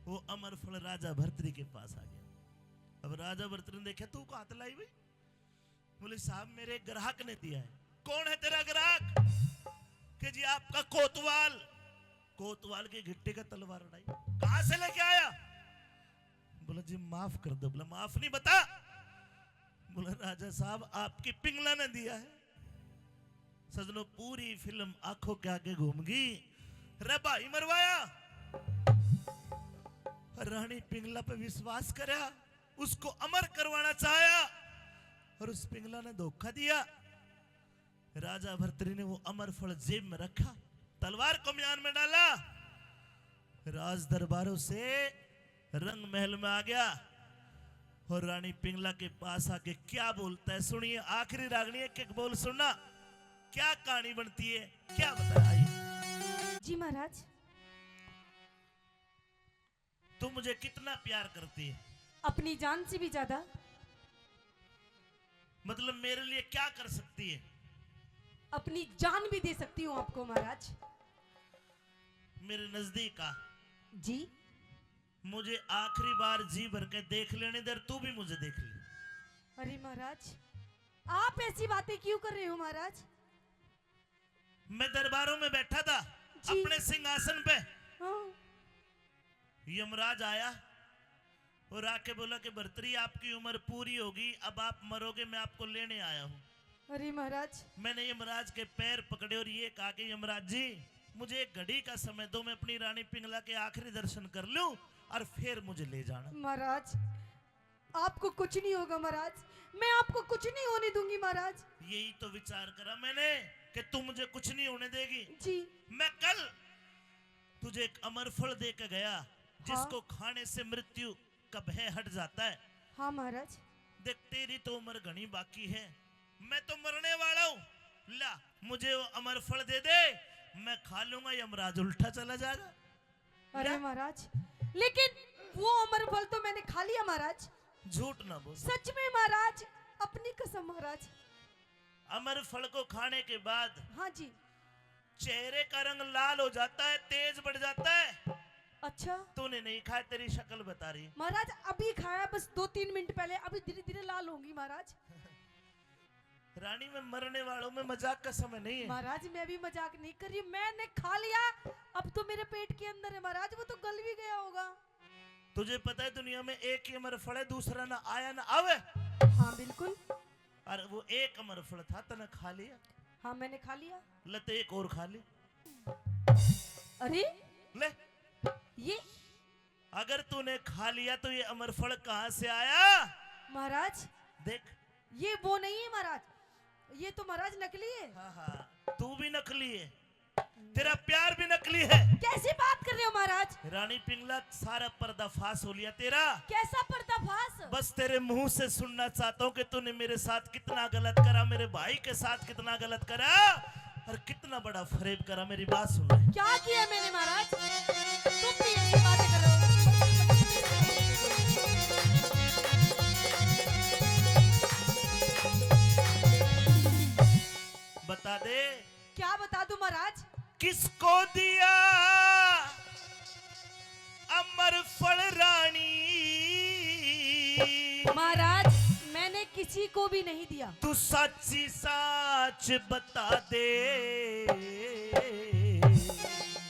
वो अमर फल राजा भर्तृहरि के पास आ गया। अब राजा भर्तृहरि ने देखा, तू कहां लाई भाई? बोले साहब मेरे ग्राहक ने दिया है। कौन है तेरा ग्राहक? कि जी आपका कोतवाल। कोतवाल के गिट्टे का तलवार उड़ाई, कहां से लेके आया? बोला जी माफ कर दो। बोला माफ नहीं, बता। बोला राजा साहब आपकी पिंगला ने दिया है। सजनों, पूरी फिल्म आंखों के आगे घूम गई। रे भाई मरवाया, रानी पिंगला पे विश्वास करा, उसको अमर करवाना चाहा, और उस पिंगला ने धोखा दिया। राजा भर्तृहरि ने वो अमर फल जेब में रखा, तलवार को म्यान में डाला, राज दरबारों से रंग महल में आ गया, और रानी पिंगला के पास आके क्या बोलता है सुनिए। आखिरी रागनी एक एक बोल सुनना, क्या कहानी बनती है, क्या बताया। जी महाराज। तुम मुझे कितना प्यार करती है? अपनी जान से भी ज्यादा। मतलब मेरे लिए क्या कर सकती है? अपनी जान भी दे सकती हूँ आपको महाराज। मेरे नजदीक आ, जी। मुझे आखिरी बार जी भर के देख लेने दे, तू भी मुझे देख ले। अरे महाराज, आप ऐसी बातें क्यों कर रहे हो महाराज? मैं दरबारों में बैठा था जी। अपने सिंहासन पे, हाँ। यमराज आया और आके बोला कि भर्तरी आपकी उम्र पूरी होगी, अब आप मरोगे, मैं आपको लेने आया हूँ। अरे महाराज, मैंने यमराज के पैर पकड़े और ये कहा कि यमराज जी मुझे एक घड़ी का समय दो, मैं अपनी रानी पिंगला के आखिरी दर्शन कर लूं और फिर मुझे ले जाना। महाराज आपको कुछ नहीं होगा महाराज, मैं आपको कुछ नहीं होने दूंगी महाराज। यही तो विचार करा मैंने कि तू मुझे कुछ नहीं होने देगी। जी। मैं कल तुझे एक अमर फल दे के गया जिसको खाने से मृत्यु का भय हट जाता है। हाँ महाराज। देख तेरी तो उम्र घनी बाकी है, मैं तो मरने वाला हूँ, ला मुझे वो अमर फल दे दे, मैं खा लूंगा, यमराज उल्टा चला जाएगा। अरे महाराज, लेकिन वो अमर फल तो मैंने खा लिया महाराज। झूठ ना बोल। सच में महाराज, अपनी कसम महाराज। अमर फल को खाने के बाद हाँ जी। चेहरे का रंग लाल हो जाता है, तेज बढ़ जाता है। अच्छा तूने नहीं खाया, तेरी शक्ल बता रही। महाराज, अभी खाया बस 2-3 मिनट पहले, अभी धीरे धीरे लाल होंगी महाराज। रानी में मरने वालों में मजाक का समय नहीं है। महाराज मैं भी मजाक नहीं कर रही, मैंने खा लिया, अब तो मेरे पेट के अंदर है महाराज, वो तो गल भी गया होगा। तुझे पता है दुनिया में एक ही अमर फल है, दूसरा ना आया ना आवे। हाँ बिल्कुल। और वो एक अमर फल था, तने खा लिया। हाँ मैंने खा लिया। ले तो एक और खा ले। अरे ले, ये अगर तूने खा लिया तो ये अमर फल कहां से आया? महाराज, देख। ये वो नहीं है महाराज, ये तो महाराज नकली है। हाँ हाँ, तू भी नकली है, तेरा प्यार भी नकली है। कैसी बात कर रहे हो महाराज? रानी पिंगला, सारा पर्दाफाश हो लिया तेरा। कैसा पर्दाफाश? बस तेरे मुंह से सुनना चाहता हूँ कि तूने मेरे साथ कितना गलत करा, मेरे भाई के साथ कितना गलत करा और कितना बड़ा फरेब करा। मेरी बात सुन ले। क्या किया मैंने महाराज? तुम भी ऐसी बातें कर रहे हो? बता दे। क्या बता दूं महाराज? किसको दिया अमर फल रानी? महाराज मैंने किसी को भी नहीं दिया। तू सच्ची सच बता दे।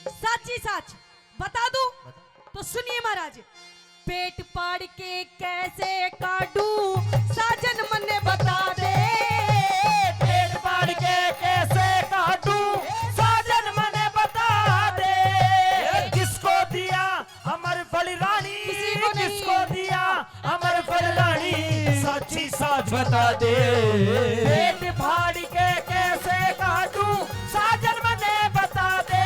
सच ही सच बता दूं? तो सुनिए महाराज, पेट पाड़ के कैसे काटू साजन मन्ने बता दे। पेट फाड़ के कैसे काटूं साजन मने बता दे। किसको दिया अमर फल रानी? किसी को नहीं। किसको दिया अमर फल रानी? सच्ची सच बता दे। पेट फाड़ के कैसे काटूं साजन मने बता दे।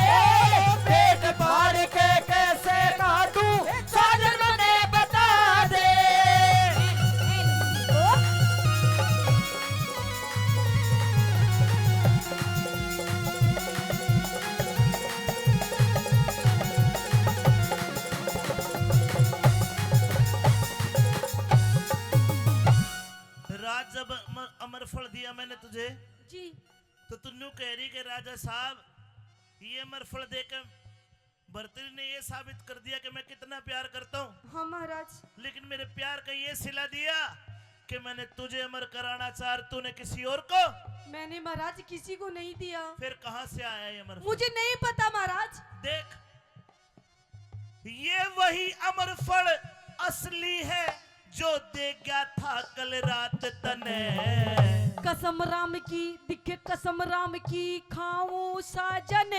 पेट फाड़ के कैसे काटूं साजन मने बता दे। राज जब अमर फल दिया मैंने तुझे, जी। तो तू न्यू कह रही कि राजा साहब ये अमर फल देकर भर्तरी ने ये साबित कर दिया कि मैं कितना प्यार करता हूँ। हाँ महाराज। लेकिन मेरे प्यार का ये सिला दिया कि मैंने तुझे अमर कराना चाह, तूने किसी और को। मैंने महाराज किसी को नहीं दिया। फिर कहां से आया ये अमर फल? मुझे नहीं पता महाराज। देख, ये वही अमर फल असली है जो दे गया था कल रात तने। कसम राम की दिखे, कसम राम की खाऊं साजन,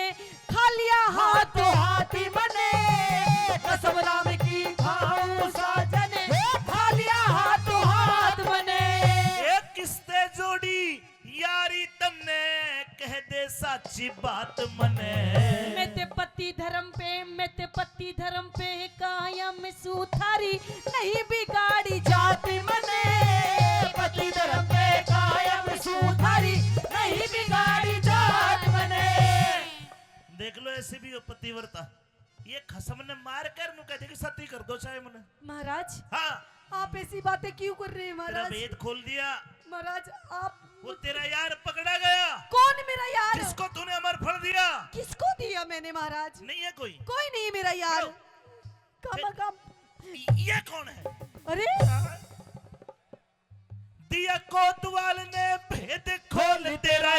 खा लिया हाथों हाथी बने। कसम राम की खाऊं साजन, खा लिया हाथों हाथ बने। एक किस्ते जोड़ी यारी तन्ने, कह दे साची बात मने। मैं ते पति धर्म पे कायम सुथारी, नहीं बिगाड़ी जाति मने। पति धर्म पे कायम सुथारी, नहीं बिगाड़ी जात बने। देख लो ऐसे भी हो पतिव्रता। ये खसम ने मार कर नु कहते कि सती कर दो चाहे मने। महाराज हाँ, आप ऐसी बातें क्यों कर रहे हैं तेरा महाराज? भेद खोल दिया। महाराज आप, वो तेरा यार पकड़ा गया। कौन मेरा यार? किसको तूने अमर फल दिया? किसको दिया मैंने महाराज? नहीं है कोई। कोई नहीं मेरा यार। कम ये कौन है? अरे दिया कोतवाल ने भेद खोल तेरा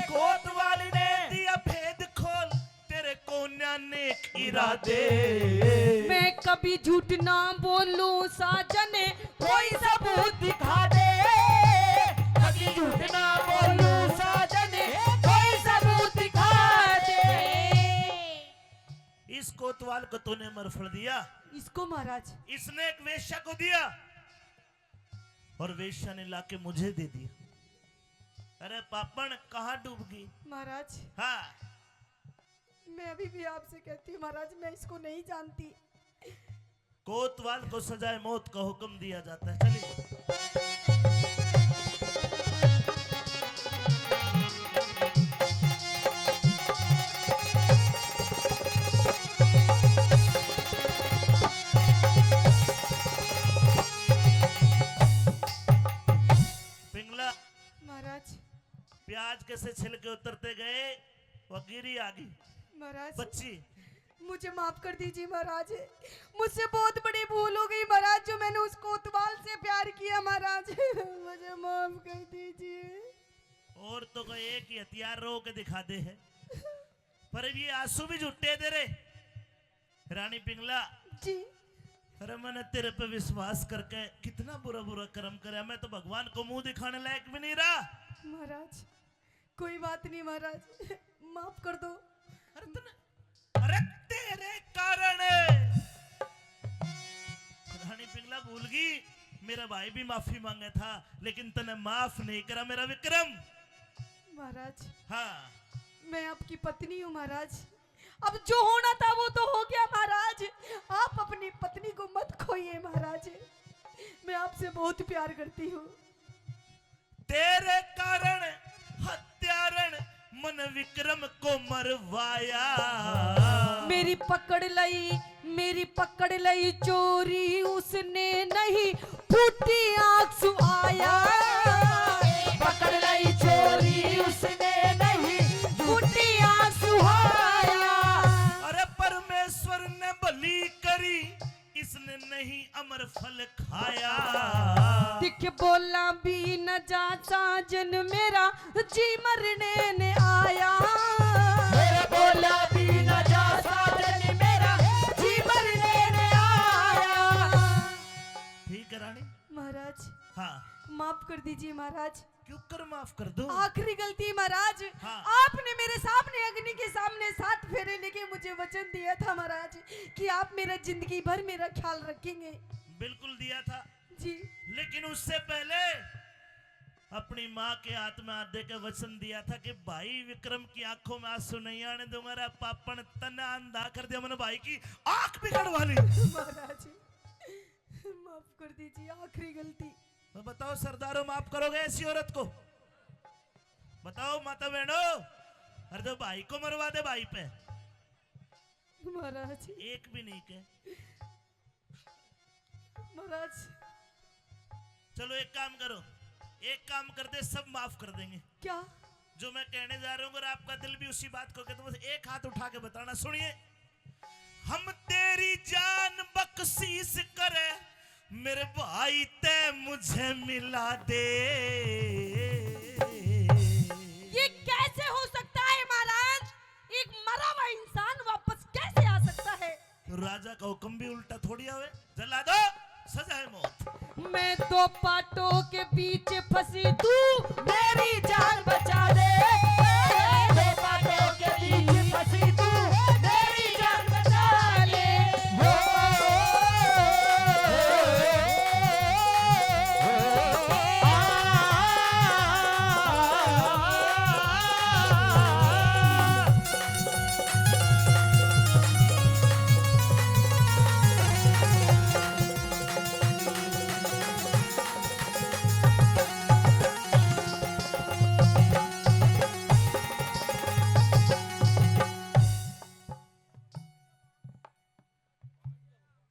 कोतवाल ने दिया भेद खोल तेरे कोन्या ने इरादे। मैं कभी झूठ ना बोलूं साजन, कोई सबूत दिखा दे। कभी झूठ ना बोलूं साजन, कोई सबूत दिखा दे। इस कोतवाल को तूने मरफड़ दिया, इसको महाराज, इसने एक वेश्या को दिया और वेश्या ने लाके मुझे दे दिया। अरे पापड़ कहाँ डूब गई? महाराज हाँ, मैं अभी भी आपसे कहती हूँ महाराज, मैं इसको नहीं जानती। कोतवाल को सजाए मौत का हुक्म दिया जाता है। चलिए। पिंगला महाराज प्याज कैसे छिलके उतरते गए, वो गिरी आ गई महाराज, बच्ची। मुझे माफ कर दीजिए महाराज, मुझसे बहुत बड़ी भूल हो गई महाराज, जो मैंने उस कोतवाल से प्यार किया महाराज। मुझे माफ कर दीजिए। और तो कोई एक ही हथियार रो के दिखा दे है, पर अब ये आंसू भी झुट्टे दे रे। रानी पिंगला, जी अरे मैंने तेरे पे विश्वास करके कितना बुरा बुरा कर्म करे, मैं तो भगवान को मुंह दिखाने लायक भी नहीं रहा। महाराज कोई बात नहीं महाराज, माफ कर दो। अरे तेरे कारण रानी पिंगला भूल गई, मेरा भाई भी माफी मांगा था लेकिन तने माफ नहीं करा मेरा विक्रम। महाराज हाँ, मैं आपकी पत्नी हूँ महाराज, अब जो होना था वो तो हो गया महाराज, आप अपनी पत्नी को मत खोइए महाराज, मैं आपसे बहुत प्यार करती हूँ। तेरे कारण हत्यारण मन विक्रम को मरवाया। मेरी पकड़ लई चोरी उसने नहीं, फूटी आंख सुहाया। पकड़ लई चोरी उसने नहीं, फूटी आंख सुहाया। अरे परमेश्वर ने बलि करी, इसने नहीं अमर फल खाया। दिख बोला भी न जा साजन मेरा, जी मरने ने आया। मेरा बोला भी न जा साजन मेरा, जी मरने ने आया। ठीक है रानी। महाराज हाँ, माफ कर दीजिए महाराज, क्यों कर माफ कर दो। आखिरी गलती महाराज, हाँ। आपने मेरे सामने अग्नि के सामने 7 फेरे लेके मुझे वचन दिया था महाराज कि आप मेरा जिंदगी भर मेरा ख्याल रखेंगे। बिल्कुल दिया था जी लेकिन उससे पहले अपनी माँ के हाथ में हाथ दे के वचन दिया था कि भाई विक्रम की आंखों में आंसू नहीं आने दूंगा। रे पापन तना अंधा कर दिया मैंने भाई की आंख बिगड़वा ली। महाराज माफ कर दीजिए, आखिरी गलती। तो बताओ सरदारों, माफ करोगे ऐसी औरत को? बताओ माता बहनों, अरे तो भाई को मरवा दे भाई पे, महाराज एक भी नहीं के। महाराज चलो एक काम करो, एक काम कर दे, सब माफ कर देंगे। क्या? जो मैं कहने जा रहा हूँ अगर आपका दिल भी उसी बात को कहते, बस एक हाथ उठा के बताना। सुनिए, हम तेरी जान बख्शीश करे, मेरे भाई ते मुझे मिला दे। ये कैसे हो सकता है महाराज? एक मरा हुआ इंसान वापस कैसे आ सकता है? राजा का हुक्म भी उल्टा थोड़ी आवे। जला दो, सजा है मौत। मैं 2 पाटों के बीच फंसी, तू मेरी जान बचा दे। 2 पाटों के बीच फंसी, तू मेरी जान बचा ले।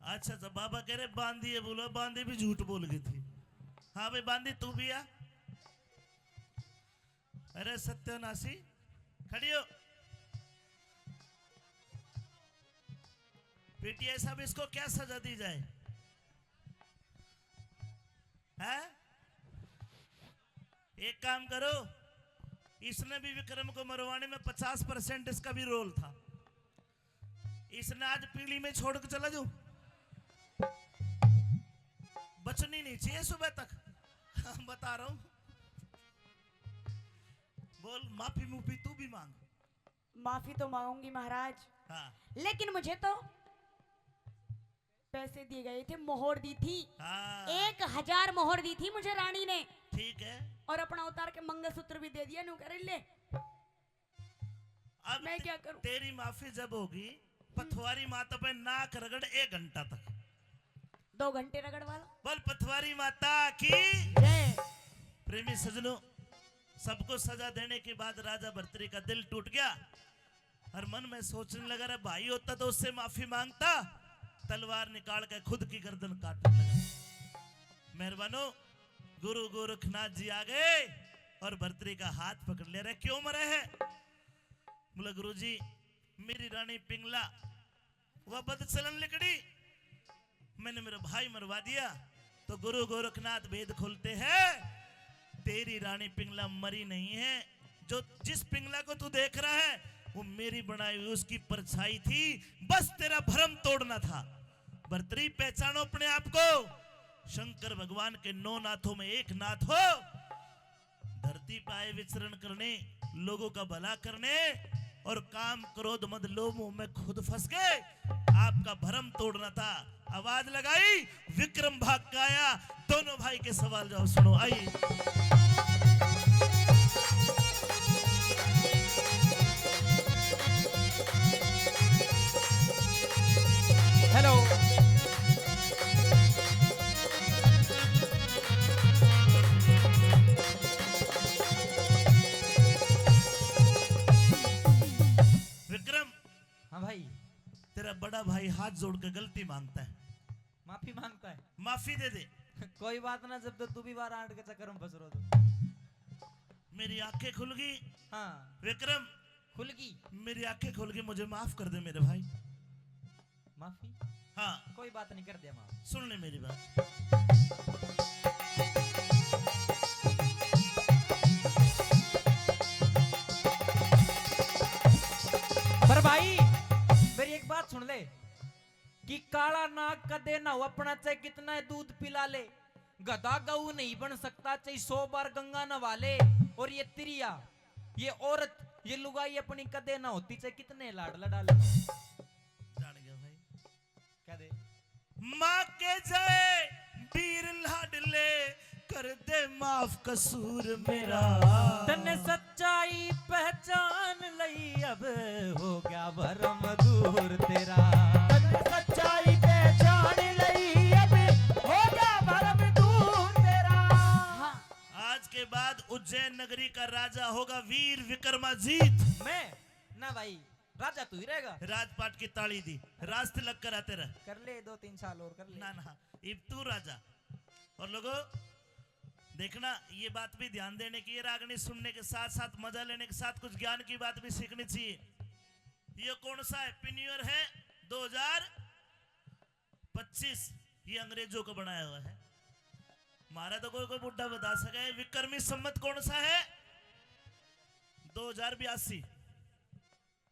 अच्छा तो बाबा कह रहे बांदी है, बोलो बांदी भी झूठ बोल गई थी। हाँ भाई बांदी तू भी आ। अरे सत्यानाशी खड़ी हो। पीटीआई साहब इसको क्या सजा दी जाए? हैं? एक काम करो, इसने भी विक्रम को मरवाने में 50% इसका भी रोल था। इसने आज पीली में छोड़ के चला जाऊं, बचनी नहीं चाहिए सुबह तक। बता रहा हूं। बोल, माफी मुफी तू भी मांग। माफी तो मांगूंगी महाराज, हाँ लेकिन मुझे तो पैसे दिए गए थे, मोहर दी थी। हाँ 1000 मोहर दी थी मुझे रानी ने, ठीक है। और अपना उतार के मंगलसूत्र भी दे दिया। नु कर ले, अब मैं क्या करूं? तेरी माफी जब होगी, पथवारी माता पे नाक रगड़ 1 घंटा तक। 2 घंटे रगड़वा लो। बोल पथवारी माता की। जय। प्रेमी सजनों, सबको सजा देने के बाद राजा भर्तरी का दिल टूट गया और मन में सोचने लगा, रे भाई होता तो उससे माफी मांगता। तलवार निकाल के खुद की गर्दन काटने लगा। मेहरबानो, गुरु गोरखनाथ जी आ गए और भर्तरी का हाथ पकड़ ले रहे। क्यों मरे हैं? बोला गुरु जी, मेरी रानी पिंगला वह बदचलन लिकड़ी, मैंने मेरा भाई मरवा दिया। तो गुरु गोरखनाथ भेद खोलते हैं, तेरी रानी पिंगला मरी नहीं है। जो जिस पिंगला को तू देख रहा है वो मेरी बनाई हुई उसकी परछाई थी, बस तेरा भ्रम तोड़ना था। भर्तरी, पहचानो अपने आप को। शंकर भगवान के 9 नाथों में एक नाथ हो। धरती पाए विचरण करने, लोगों का भला करने, और काम क्रोध मद लोभ मोह में खुद फंस गए। आपका भ्रम तोड़ना था। आवाज लगाई, विक्रम भाग का आया। दोनों भाई के सवाल जवाब सुनो, आइए। हेलो। विक्रम, हाँ भाई। तेरा बड़ा भाई हाथ जोड़ के गलती मांगता है, माफी मांगता है। माफी दे दे। कोई बात ना, जब तो तू भी 12-8 के चक्कर में फंस रहा तो। मेरी आंखें खुल गई। हाँ विक्रम, खुल गई। मेरी आंखें खुल गई, मुझे माफ कर दे मेरे भाई। माफी? हाँ कोई बात नहीं, कर दिया माफ। सुन ले मेरी बात। पर भाई मेरी एक बात सुन ले, कि काला नाग का देना हो अपना, चाहे कितना है दूध पिला ले, गधा गऊ नहीं बन सकता, चाहे 100 बार गंगा नवा ले। और ये त्रिया, ये औरत, ये लुगाई अपनी का देना होती, चाहे कितने लाड लड़ा ले। जान गया भाई। क्या दे? माँ के जय वीर लाडले, कर दे माफ कसूर मेरा। तने सच्चाई पहचान लई, अब हो गया भरम दूर तेरा। तने सच्चाई पहचान लई, अब हो गया भरम दूर तेरा। हाँ, आज के बाद उज्जैन नगरी का राजा होगा वीर विक्रमाजीत। मैं ना भाई, राजा तू ही रहेगा। राजपाट की ताली दी, राज तिलक कराते रह। कर ले 2-3 साल और कर ले। ना ना, अब तू राजा। और लोगों देखना, ये बात भी ध्यान देने की, ये रागनी सुनने के साथ साथ, मजा लेने के साथ कुछ ज्ञान की बात भी सीखनी चाहिए। ये कौन सा हैप्पी न्यू ईयर है? 2025। ये अंग्रेजों को बनाया हुआ है, हमारा तो कोई कोई बुढ़ा बता सके। विक्रमी संवत कौन सा है? 2082,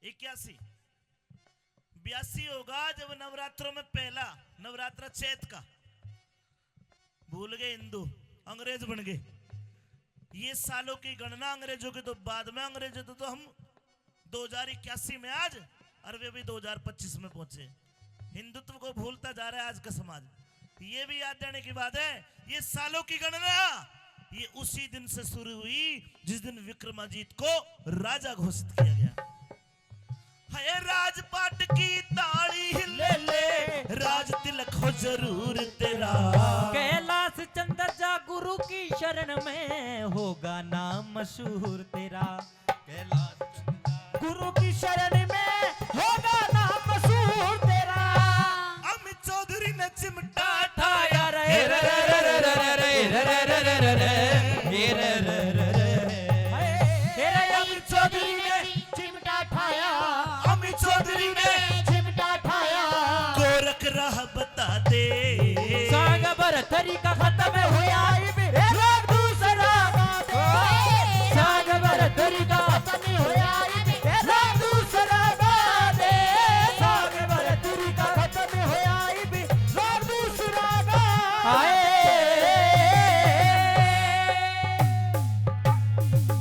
81, 82 होगा जब नवरात्रों में पहला नवरात्र चैत का। भूल गए हिंदू, अंग्रेज बन गए। ये सालों की गणना अंग्रेजों के तो बाद में, अंग्रेजों तो हम 2081 में आज, और वे भी 2025 में पहुंचे। हिंदुत्व को भूलता जा रहा है आज का समाज। ये भी याद देने की बात है, ये सालों की गणना ये उसी दिन से शुरू हुई जिस दिन विक्रमाजीत को राजा घोषित किया गया। है राजपाट की ताली ले ले, राज तिलक हो जरूर तेरा। कैलाश चंद्र जा गुरु की शरण में, होगा नाम मशहूर तेरा। कैलाश गुरु की शरण में होगा नाम मशहूर तेरा। अमित चौधरी ने चिमटा ठाया रे रे रे रे रे रे रे रे रे रे रे रे रे रे रे रे रे। अमित चौधरी ने चिमटा ठाया, अमित चौधरी ने चिमटा ठाया। दे साग बरतरी का खत्म होया लोग दूसरा गा दे साग बरतरी का खत्म होया लोग दूसरा गा दे साग बरतरी का खत्म होया लोग दूसरा गा आए